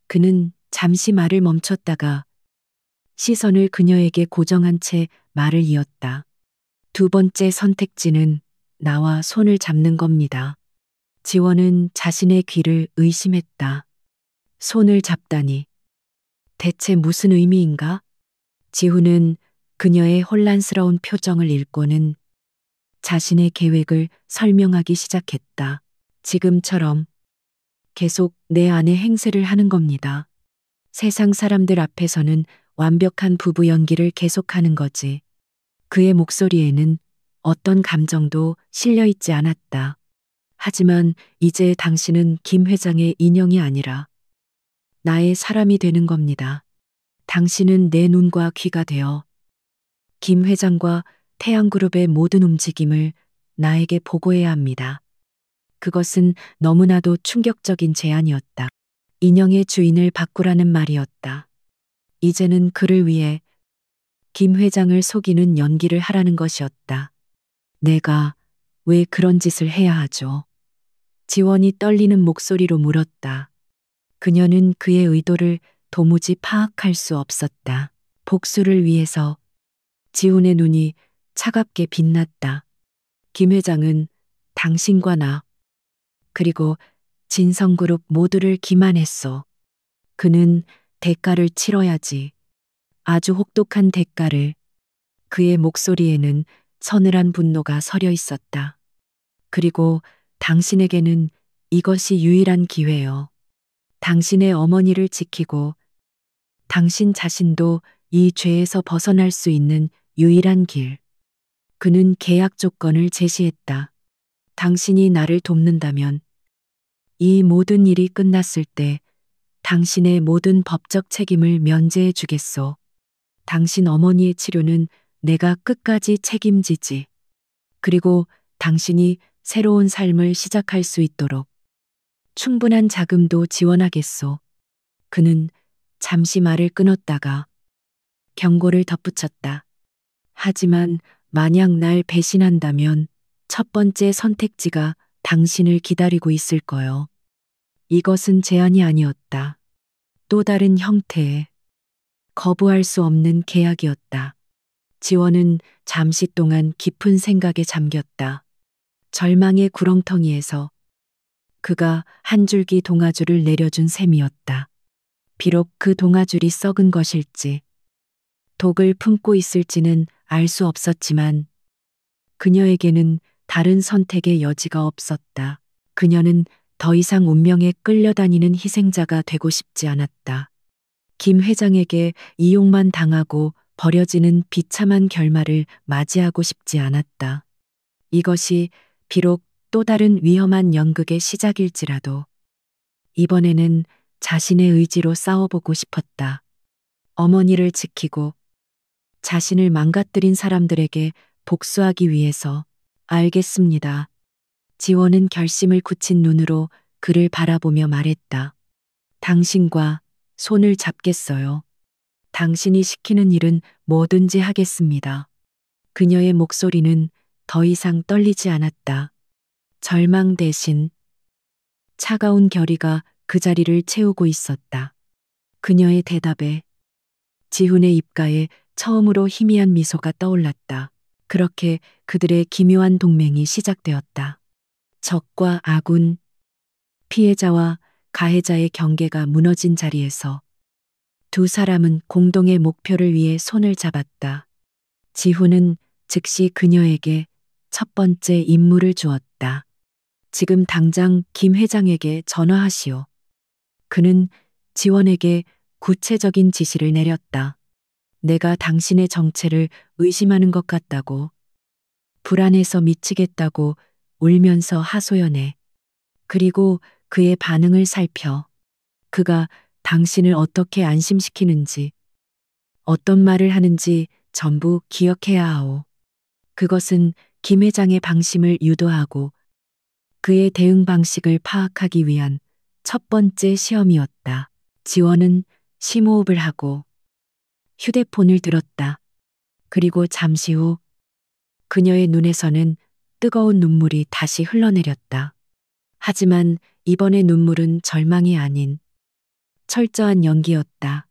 그는 잠시 말을 멈췄다가 시선을 그녀에게 고정한 채 말을 이었다. 두 번째 선택지는 나와 손을 잡는 겁니다. 지원은 자신의 귀를 의심했다. 손을 잡다니. 대체 무슨 의미인가? 지훈은 그녀의 혼란스러운 표정을 읽고는 자신의 계획을 설명하기 시작했다. 지금처럼 계속 내 안에 행세를 하는 겁니다. 세상 사람들 앞에서는 완벽한 부부 연기를 계속하는 거지. 그의 목소리에는 어떤 감정도 실려 있지 않았다. 하지만 이제 당신은 김 회장의 인형이 아니라 나의 사람이 되는 겁니다. 당신은 내 눈과 귀가 되어 김 회장과 태양그룹의 모든 움직임을 나에게 보고해야 합니다. 그것은 너무나도 충격적인 제안이었다. 인형의 주인을 바꾸라는 말이었다. 이제는 그를 위해 김 회장을 속이는 연기를 하라는 것이었다. 내가 왜 그런 짓을 해야 하죠? 지원이 떨리는 목소리로 물었다. 그녀는 그의 의도를 도무지 파악할 수 없었다. 복수를 위해서. 지훈의 눈이 차갑게 빛났다. 김 회장은 당신과 나, 그리고 진성그룹 모두를 기만했어. 그는 대가를 치러야지. 아주 혹독한 대가를. 그의 목소리에는 서늘한 분노가 서려 있었다. 그리고 당신에게는 이것이 유일한 기회요. 당신의 어머니를 지키고 당신 자신도 이 죄에서 벗어날 수 있는 유일한 길. 그는 계약 조건을 제시했다. 당신이 나를 돕는다면 이 모든 일이 끝났을 때 당신의 모든 법적 책임을 면제해 주겠소. 당신 어머니의 치료는 내가 끝까지 책임지지. 그리고 당신이 새로운 삶을 시작할 수 있도록 충분한 자금도 지원하겠소. 그는 잠시 말을 끊었다가 경고를 덧붙였다. 하지만 만약 날 배신한다면 첫 번째 선택지가 당신을 기다리고 있을 거요. 이것은 제안이 아니었다. 또 다른 형태의 거부할 수 없는 계약이었다. 지원은 잠시 동안 깊은 생각에 잠겼다. 절망의 구렁텅이에서 그가 한 줄기 동아줄을 내려준 셈이었다. 비록 그 동아줄이 썩은 것일지, 독을 품고 있을지는 알 수 없었지만 그녀에게는 다른 선택의 여지가 없었다. 그녀는 더 이상 운명에 끌려다니는 희생자가 되고 싶지 않았다. 김 회장에게 이용만 당하고 버려지는 비참한 결말을 맞이하고 싶지 않았다. 이것이 비록 또 다른 위험한 연극의 시작일지라도 이번에는 자신의 의지로 싸워보고 싶었다. 어머니를 지키고 자신을 망가뜨린 사람들에게 복수하기 위해서. 알겠습니다. 지원은 결심을 굳힌 눈으로 그를 바라보며 말했다. 당신과 손을 잡겠어요. 당신이 시키는 일은 뭐든지 하겠습니다. 그녀의 목소리는 더 이상 떨리지 않았다. 절망 대신 차가운 결의가 그 자리를 채우고 있었다. 그녀의 대답에 지훈의 입가에 처음으로 희미한 미소가 떠올랐다. 그렇게 그들의 기묘한 동맹이 시작되었다. 적과 아군, 피해자와 가해자의 경계가 무너진 자리에서 두 사람은 공동의 목표를 위해 손을 잡았다. 지훈은 즉시 그녀에게 첫 번째 임무를 주었다. 지금 당장 김 회장에게 전화하시오. 그는 지원에게 구체적인 지시를 내렸다. 내가 당신의 정체를 의심하는 것 같다고, 불안해서 미치겠다고 울면서 하소연해. 그리고 그의 반응을 살펴. 그가 당신을 어떻게 안심시키는지, 어떤 말을 하는지 전부 기억해야 하오. 그것은 김 회장의 방심을 유도하고 그의 대응 방식을 파악하기 위한 첫 번째 시험이었다. 지원은 심호흡을 하고 휴대폰을 들었다. 그리고 잠시 후 그녀의 눈에서는 뜨거운 눈물이 다시 흘러내렸다. 하지만 이번의 눈물은 절망이 아닌 철저한 연기였다.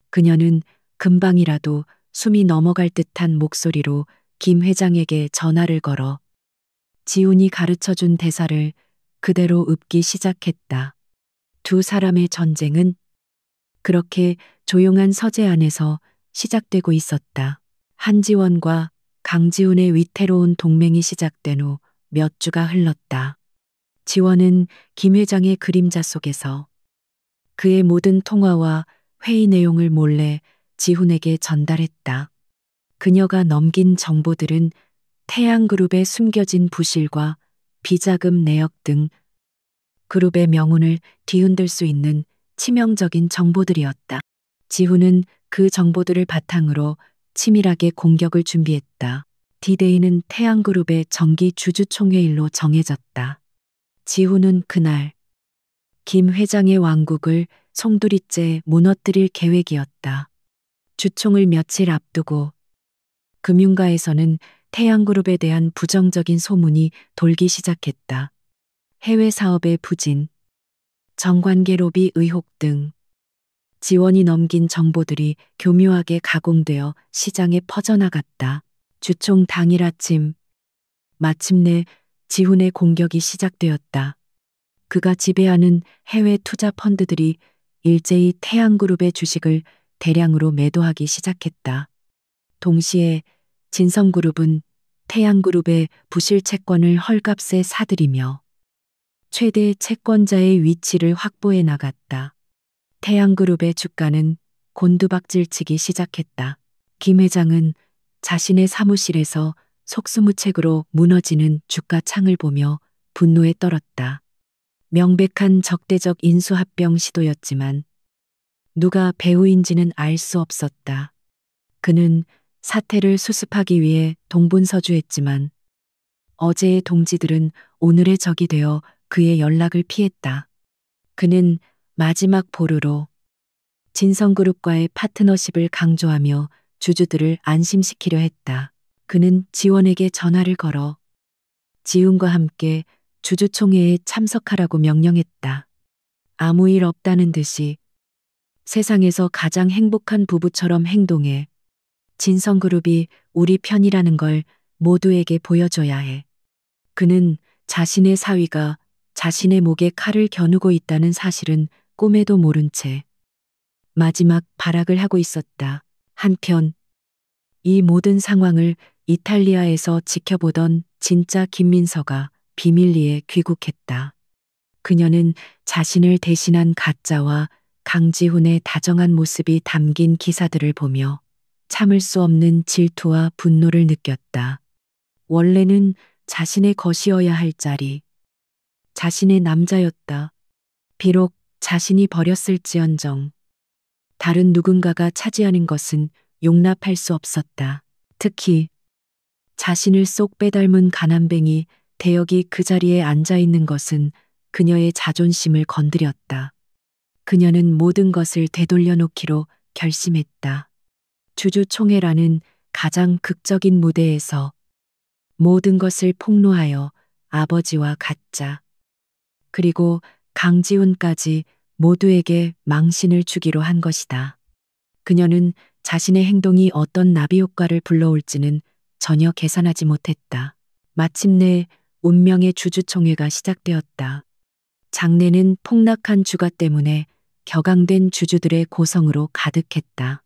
그녀는 금방이라도 숨이 넘어갈 듯한 목소리로 김 회장에게 전화를 걸어 지훈이 가르쳐 준 대사를 그대로 읊기 시작했다. 두 사람의 전쟁은 그렇게 조용한 서재 안에서 시작되고 있었다. 한지원과 강지훈의 위태로운 동맹이 시작된 후 몇 주가 흘렀다. 지원은 김 회장의 그림자 속에서 그의 모든 통화와 회의 내용을 몰래 지훈에게 전달했다. 그녀가 넘긴 정보들은 태양그룹의 숨겨진 부실과 비자금 내역 등 그룹의 명운을 뒤흔들 수 있는 치명적인 정보들이었다. 지훈은 그 정보들을 바탕으로 치밀하게 공격을 준비했다. 디데이는 태양그룹의 정기 주주총회일로 정해졌다. 지훈은 그날 김 회장의 왕국을 송두리째 무너뜨릴 계획이었다. 주총을 며칠 앞두고 금융가에서는 태양그룹에 대한 부정적인 소문이 돌기 시작했다. 해외 사업의 부진, 정관계 로비 의혹 등 지원이 넘긴 정보들이 교묘하게 가공되어 시장에 퍼져나갔다. 주총 당일 아침, 마침내 지훈의 공격이 시작되었다. 그가 지배하는 해외 투자 펀드들이 일제히 태양그룹의 주식을 대량으로 매도하기 시작했다. 동시에 진성그룹은 태양그룹의 부실 채권을 헐값에 사들이며 최대 채권자의 위치를 확보해 나갔다. 태양그룹의 주가는 곤두박질치기 시작했다. 김 회장은 자신의 사무실에서 속수무책으로 무너지는 주가 창을 보며 분노에 떨었다. 명백한 적대적 인수합병 시도였지만 누가 배후인지는 알 수 없었다. 그는 사태를 수습하기 위해 동분서주했지만 어제의 동지들은 오늘의 적이 되어 그의 연락을 피했다. 그는 마지막 보루로 진성그룹과의 파트너십을 강조하며 주주들을 안심시키려 했다. 그는 지원에게 전화를 걸어 지훈과 함께 주주총회에 참석하라고 명령했다. 아무 일 없다는 듯이 세상에서 가장 행복한 부부처럼 행동해. 진성그룹이 우리 편이라는 걸 모두에게 보여줘야 해. 그는 자신의 사위가 자신의 목에 칼을 겨누고 있다는 사실은 꿈에도 모른 채 마지막 발악을 하고 있었다. 한편 이 모든 상황을 이탈리아에서 지켜보던 진짜 김민서가 비밀리에 귀국했다. 그녀는 자신을 대신한 가짜와 강지훈의 다정한 모습이 담긴 기사들을 보며 참을 수 없는 질투와 분노를 느꼈다. 원래는 자신의 것이어야 할 자리, 자신의 남자였다. 비록 자신이 버렸을지언정 다른 누군가가 차지하는 것은 용납할 수 없었다. 특히 자신을 쏙 빼닮은 가난뱅이 대역이 그 자리에 앉아 있는 것은 그녀의 자존심을 건드렸다. 그녀는 모든 것을 되돌려 놓기로 결심했다. 주주총회라는 가장 극적인 무대에서 모든 것을 폭로하여 아버지와 가짜, 그리고 강지훈까지 모두에게 망신을 주기로 한 것이다. 그녀는 자신의 행동이 어떤 나비 효과를 불러올지는 전혀 계산하지 못했다. 마침내 운명의 주주총회가 시작되었다. 장내는 폭락한 주가 때문에 격앙된 주주들의 고성으로 가득했다.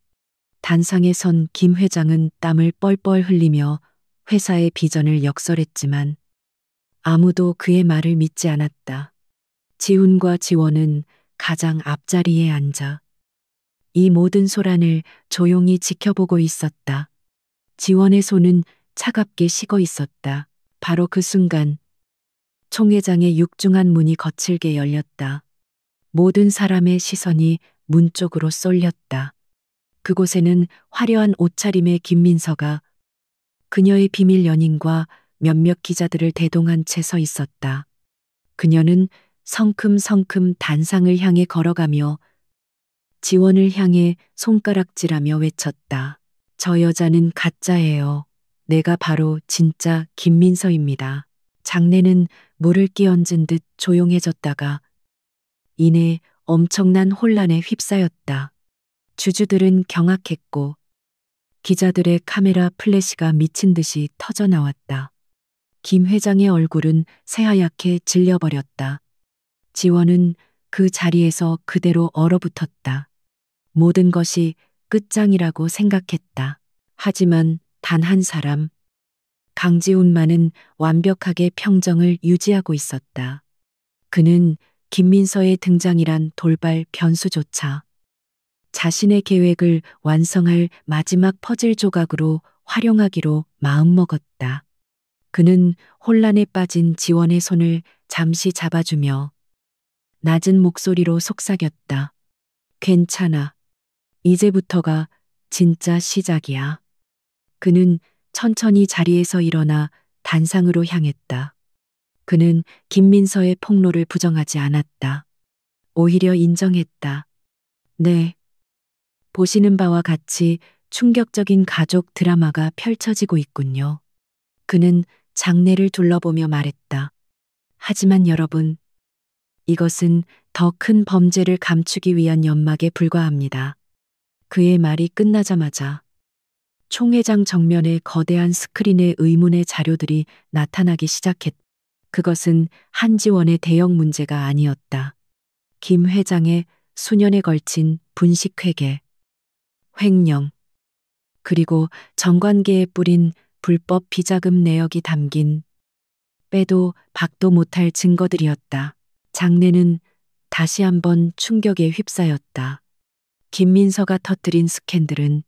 단상에 선 김 회장은 땀을 뻘뻘 흘리며 회사의 비전을 역설했지만 아무도 그의 말을 믿지 않았다. 지훈과 지원은 가장 앞자리에 앉아 이 모든 소란을 조용히 지켜보고 있었다. 지원의 손은 차갑게 식어 있었다. 바로 그 순간 총회장의 육중한 문이 거칠게 열렸다. 모든 사람의 시선이 문 쪽으로 쏠렸다. 그곳에는 화려한 옷차림의 김민서가 그녀의 비밀 연인과 몇몇 기자들을 대동한 채 서 있었다. 그녀는 성큼성큼 단상을 향해 걸어가며 지원을 향해 손가락질하며 외쳤다. 저 여자는 가짜예요. 내가 바로 진짜 김민서입니다. 장내는 물을 끼얹은 듯 조용해졌다가 이내 엄청난 혼란에 휩싸였다. 주주들은 경악했고 기자들의 카메라 플래시가 미친 듯이 터져 나왔다. 김 회장의 얼굴은 새하얗게 질려버렸다. 지원은 그 자리에서 그대로 얼어붙었다. 모든 것이 끝장이라고 생각했다. 하지만 단 한 사람, 강지훈만은 완벽하게 평정을 유지하고 있었다. 그는 김민서의 등장이란 돌발 변수조차 자신의 계획을 완성할 마지막 퍼즐 조각으로 활용하기로 마음먹었다. 그는 혼란에 빠진 지원의 손을 잠시 잡아주며 낮은 목소리로 속삭였다. 괜찮아. 이제부터가 진짜 시작이야. 그는 천천히 자리에서 일어나 단상으로 향했다. 그는 김민서의 폭로를 부정하지 않았다. 오히려 인정했다. 네. 보시는 바와 같이 충격적인 가족 드라마가 펼쳐지고 있군요. 그는 장내를 둘러보며 말했다. 하지만 여러분, 이것은 더 큰 범죄를 감추기 위한 연막에 불과합니다. 그의 말이 끝나자마자 총회장 정면에 거대한 스크린의 의문의 자료들이 나타나기 시작했다. 그것은 한지원의 대형 문제가 아니었다. 김 회장의 수년에 걸친 분식회계, 횡령, 그리고 정관계에 뿌린 불법 비자금 내역이 담긴 빼도 박도 못할 증거들이었다. 장내는 다시 한번 충격에 휩싸였다. 김민서가 터뜨린 스캔들은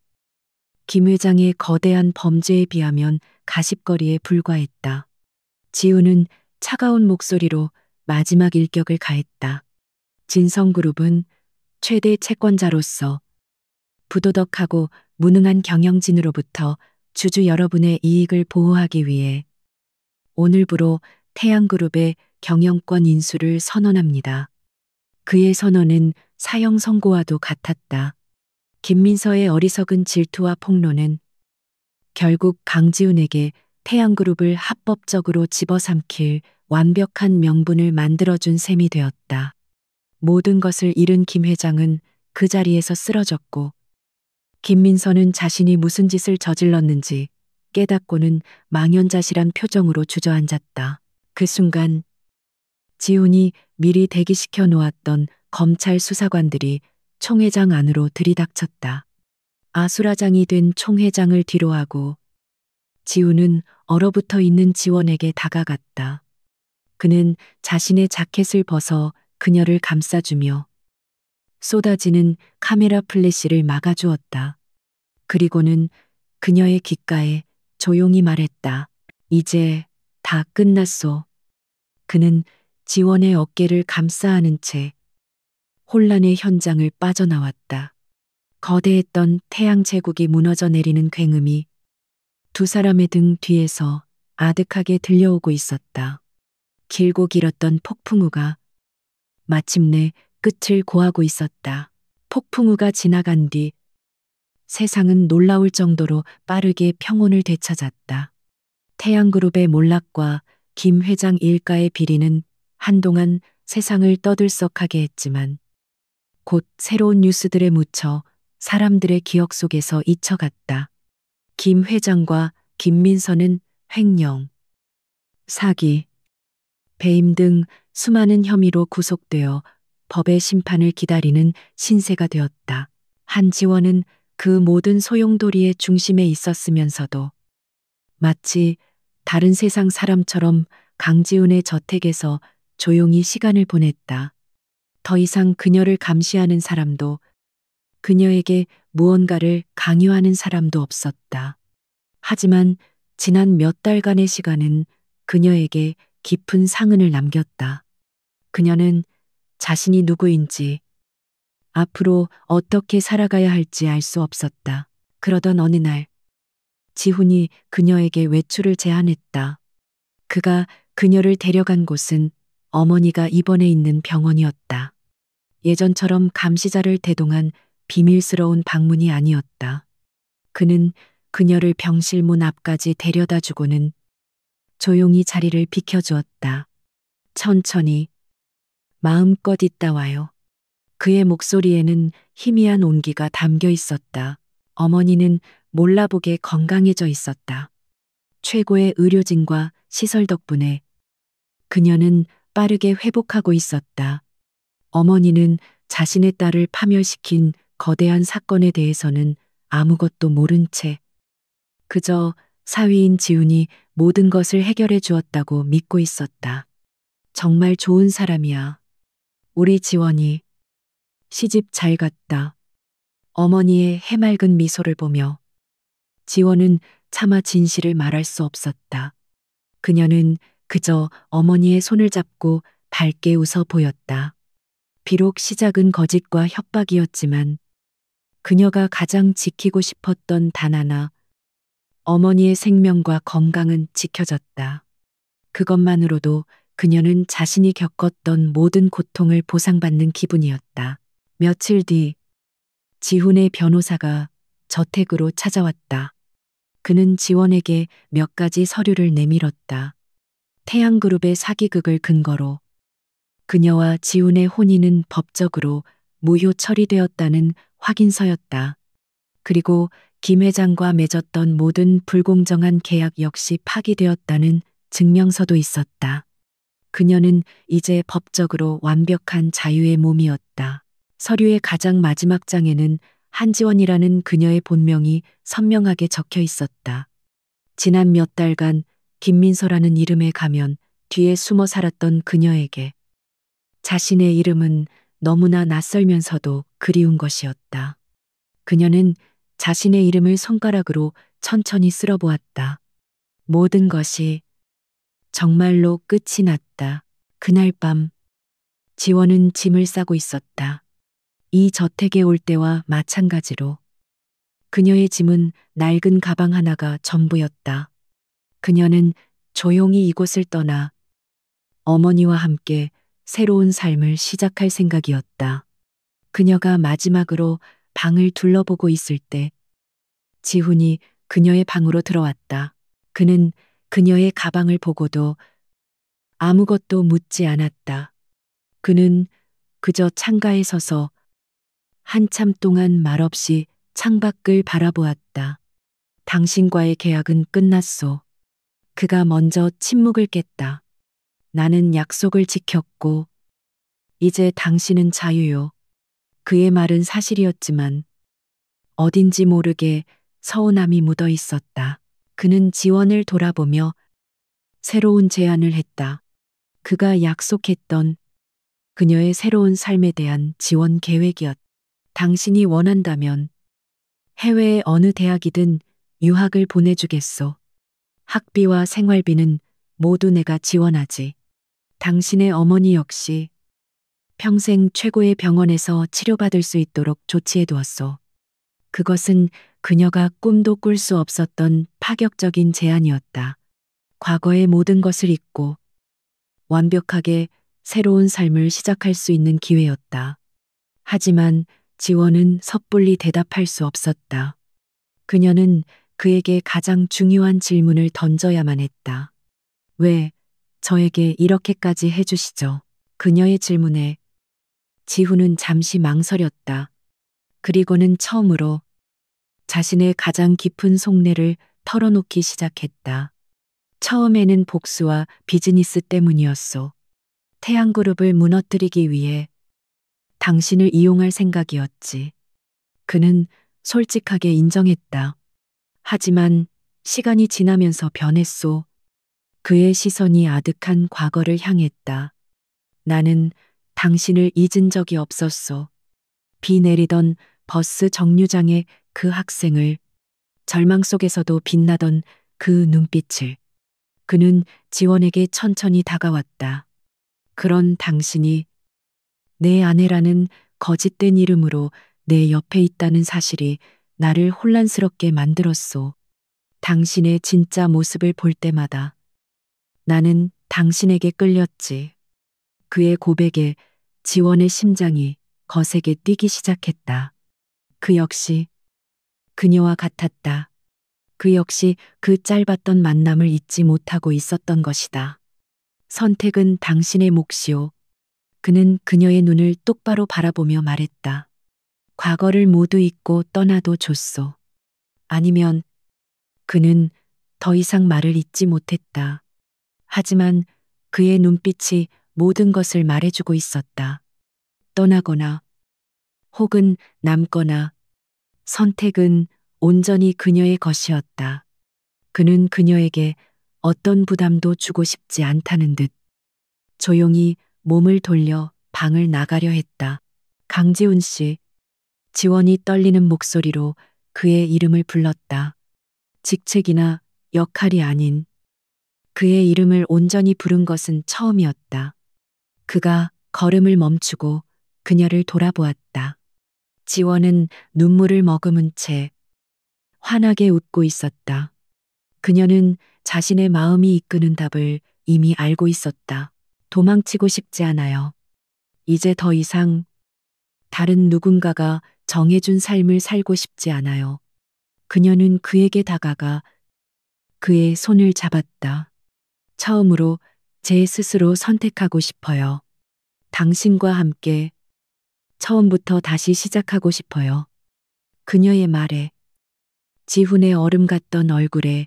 김 회장의 거대한 범죄에 비하면 가십거리에 불과했다. 지우는 차가운 목소리로 마지막 일격을 가했다. 진성그룹은 최대 채권자로서 부도덕하고 무능한 경영진으로부터 주주 여러분의 이익을 보호하기 위해 오늘부로 태양그룹의 경영권 인수를 선언합니다. 그의 선언은 사형 선고와도 같았다. 김민서의 어리석은 질투와 폭로는 결국 강지훈에게 태양그룹을 합법적으로 집어삼킬 완벽한 명분을 만들어준 셈이 되었다. 모든 것을 잃은 김 회장은 그 자리에서 쓰러졌고 김민서는 자신이 무슨 짓을 저질렀는지 깨닫고는 망연자실한 표정으로 주저앉았다. 그 순간 지훈이 미리 대기시켜 놓았던 검찰 수사관들이 총회장 안으로 들이닥쳤다. 아수라장이 된 총회장을 뒤로하고 지훈은 얼어붙어 있는 지원에게 다가갔다. 그는 자신의 자켓을 벗어 그녀를 감싸주며 쏟아지는 카메라 플래시를 막아주었다. 그리고는 그녀의 귓가에 조용히 말했다. 이제 다 끝났소. 그는 지원의 어깨를 감싸 안은 채 혼란의 현장을 빠져나왔다. 거대했던 태양 제국이 무너져 내리는 굉음이 두 사람의 등 뒤에서 아득하게 들려오고 있었다. 길고 길었던 폭풍우가 마침내 끝을 고하고 있었다. 폭풍우가 지나간 뒤 세상은 놀라울 정도로 빠르게 평온을 되찾았다. 태양그룹의 몰락과 김 회장 일가의 비리는 한동안 세상을 떠들썩하게 했지만 곧 새로운 뉴스들에 묻혀 사람들의 기억 속에서 잊혀갔다. 김 회장과 김민서는 횡령, 사기, 배임 등 수많은 혐의로 구속되어 법의 심판을 기다리는 신세가 되었다. 한지원은 그 모든 소용돌이의 중심에 있었으면서도 마치 다른 세상 사람처럼 강지훈의 저택에서 조용히 시간을 보냈다. 더 이상 그녀를 감시하는 사람도 그녀에게 무언가를 강요하는 사람도 없었다. 하지만 지난 몇 달간의 시간은 그녀에게 깊은 상흔을 남겼다. 그녀는 자신이 누구인지, 앞으로 어떻게 살아가야 할지 알 수 없었다. 그러던 어느 날, 지훈이 그녀에게 외출을 제안했다. 그가 그녀를 데려간 곳은 어머니가 입원해 있는 병원이었다. 예전처럼 감시자를 대동한 비밀스러운 방문이 아니었다. 그는 그녀를 병실 문 앞까지 데려다 주고는 조용히 자리를 비켜주었다. 천천히, 마음껏 있다 와요. 그의 목소리에는 희미한 온기가 담겨 있었다. 어머니는 몰라보게 건강해져 있었다. 최고의 의료진과 시설 덕분에 그녀는 빠르게 회복하고 있었다. 어머니는 자신의 딸을 파멸시킨 거대한 사건에 대해서는 아무것도 모른 채 그저 사위인 지훈이 모든 것을 해결해 주었다고 믿고 있었다. 정말 좋은 사람이야. 우리 지원이 시집 잘 갔다. 어머니의 해맑은 미소를 보며 지원은 차마 진실을 말할 수 없었다. 그녀는 그저 어머니의 손을 잡고 밝게 웃어 보였다. 비록 시작은 거짓과 협박이었지만 그녀가 가장 지키고 싶었던 단 하나, 어머니의 생명과 건강은 지켜졌다. 그것만으로도 그녀는 자신이 겪었던 모든 고통을 보상받는 기분이었다. 며칠 뒤, 지훈의 변호사가 저택으로 찾아왔다. 그는 지원에게 몇 가지 서류를 내밀었다. 태양그룹의 사기극을 근거로 그녀와 지훈의 혼인은 법적으로 무효 처리되었다는 확인서였다. 그리고 김 회장과 맺었던 모든 불공정한 계약 역시 파기되었다는 증명서도 있었다. 그녀는 이제 법적으로 완벽한 자유의 몸이었다. 서류의 가장 마지막 장에는 한지원이라는 그녀의 본명이 선명하게 적혀 있었다. 지난 몇 달간 김민서라는 이름의 가면 뒤에 숨어 살았던 그녀에게 자신의 이름은 너무나 낯설면서도 그리운 것이었다. 그녀는 자신의 이름을 손가락으로 천천히 쓸어보았다. 모든 것이 정말로 끝이 났다. 그날 밤 지원은 짐을 싸고 있었다. 이 저택에 올 때와 마찬가지로 그녀의 짐은 낡은 가방 하나가 전부였다. 그녀는 조용히 이곳을 떠나 어머니와 함께 새로운 삶을 시작할 생각이었다. 그녀가 마지막으로 방을 둘러보고 있을 때 지훈이 그녀의 방으로 들어왔다. 그는 그녀의 가방을 보고도 아무것도 묻지 않았다. 그는 그저 창가에 서서 한참 동안 말없이 창밖을 바라보았다. 당신과의 계약은 끝났소. 그가 먼저 침묵을 깼다. 나는 약속을 지켰고, 이제 당신은 자유요. 그의 말은 사실이었지만, 어딘지 모르게 서운함이 묻어 있었다. 그는 지원을 돌아보며 새로운 제안을 했다. 그가 약속했던 그녀의 새로운 삶에 대한 지원 계획이었다. 당신이 원한다면 해외의 어느 대학이든 유학을 보내주겠소. 학비와 생활비는 모두 내가 지원하지. 당신의 어머니 역시 평생 최고의 병원에서 치료받을 수 있도록 조치해 두었소. 그것은 그녀가 꿈도 꿀 수 없었던 파격적인 제안이었다. 과거의 모든 것을 잊고 완벽하게 새로운 삶을 시작할 수 있는 기회였다. 하지만 지원은 섣불리 대답할 수 없었다. 그녀는 그에게 가장 중요한 질문을 던져야만 했다. 왜 저에게 이렇게까지 해주시죠? 그녀의 질문에 지훈은 잠시 망설였다. 그리고는 처음으로 자신의 가장 깊은 속내를 털어놓기 시작했다. 처음에는 복수와 비즈니스 때문이었소. 태양그룹을 무너뜨리기 위해 당신을 이용할 생각이었지. 그는 솔직하게 인정했다. 하지만 시간이 지나면서 변했소. 그의 시선이 아득한 과거를 향했다. 나는 당신을 잊은 적이 없었소. 비 내리던 버스 정류장의 그 학생을, 절망 속에서도 빛나던 그 눈빛을. 그는 지원에게 천천히 다가왔다. 그런 당신이 내 아내라는 거짓된 이름으로 내 옆에 있다는 사실이 나를 혼란스럽게 만들었소. 당신의 진짜 모습을 볼 때마다 나는 당신에게 끌렸지. 그의 고백에 지원의 심장이 거세게 뛰기 시작했다. 그 역시 그녀와 같았다. 그 역시 그 짧았던 만남을 잊지 못하고 있었던 것이다. 선택은 당신의 몫이오. 그는 그녀의 눈을 똑바로 바라보며 말했다. 과거를 모두 잊고 떠나도 좋소. 아니면 그는 더 이상 말을 잇지 못했다. 하지만 그의 눈빛이 모든 것을 말해주고 있었다. 떠나거나 혹은 남거나 선택은 온전히 그녀의 것이었다. 그는 그녀에게 어떤 부담도 주고 싶지 않다는 듯 조용히 몸을 돌려 방을 나가려 했다. 강지훈 씨, 지원이 떨리는 목소리로 그의 이름을 불렀다. 직책이나 역할이 아닌 그의 이름을 온전히 부른 것은 처음이었다. 그가 걸음을 멈추고 그녀를 돌아보았다. 지원은 눈물을 머금은 채 환하게 웃고 있었다. 그녀는 자신의 마음이 이끄는 답을 이미 알고 있었다. 도망치고 싶지 않아요. 이제 더 이상 다른 누군가가 정해준 삶을 살고 싶지 않아요. 그녀는 그에게 다가가 그의 손을 잡았다. 처음으로 제 스스로 선택하고 싶어요. 당신과 함께 처음부터 다시 시작하고 싶어요. 그녀의 말에 지훈의 얼음 같던 얼굴에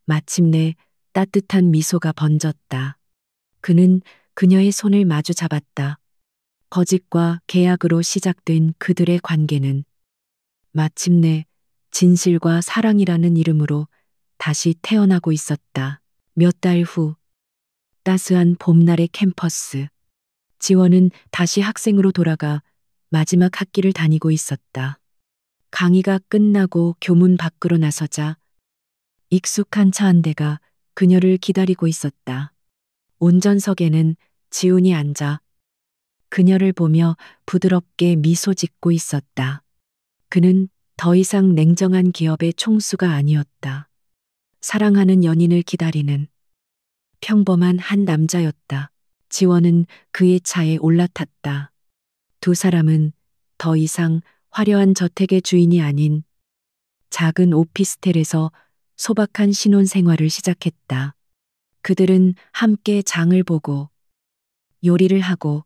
마침내 따뜻한 미소가 번졌다. 그는 그녀의 손을 마주 잡았다. 거짓과 계약으로 시작된 그들의 관계는 마침내 진실과 사랑이라는 이름으로 다시 태어나고 있었다. 몇 달 후, 따스한 봄날의 캠퍼스. 지원은 다시 학생으로 돌아가 마지막 학기를 다니고 있었다. 강의가 끝나고 교문 밖으로 나서자 익숙한 차 한 대가 그녀를 기다리고 있었다. 운전석에는 지훈이 앉아 그녀를 보며 부드럽게 미소 짓고 있었다. 그는 더 이상 냉정한 기업의 총수가 아니었다. 사랑하는 연인을 기다리는 평범한 한 남자였다. 지원은 그의 차에 올라탔다. 두 사람은 더 이상 화려한 저택의 주인이 아닌 작은 오피스텔에서 소박한 신혼생활을 시작했다. 그들은 함께 장을 보고 요리를 하고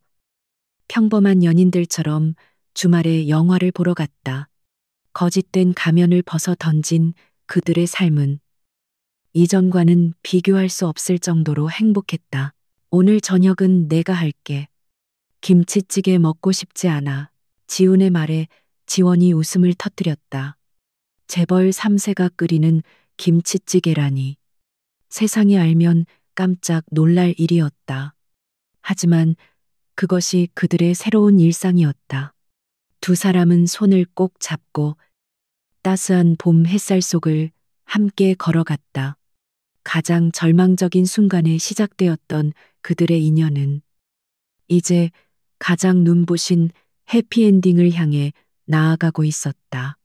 평범한 연인들처럼 주말에 영화를 보러 갔다. 거짓된 가면을 벗어 던진 그들의 삶은 이전과는 비교할 수 없을 정도로 행복했다. 오늘 저녁은 내가 할게. 김치찌개 먹고 싶지 않아. 지훈의 말에 지원이 웃음을 터뜨렸다. 재벌 3세가 끓이는 김치찌개라니. 세상이 알면 깜짝 놀랄 일이었다. 하지만 그것이 그들의 새로운 일상이었다. 두 사람은 손을 꼭 잡고 따스한 봄 햇살 속을 함께 걸어갔다. 가장 절망적인 순간에 시작되었던 그들의 인연은 이제 가장 눈부신 해피엔딩을 향해 나아가고 있었다.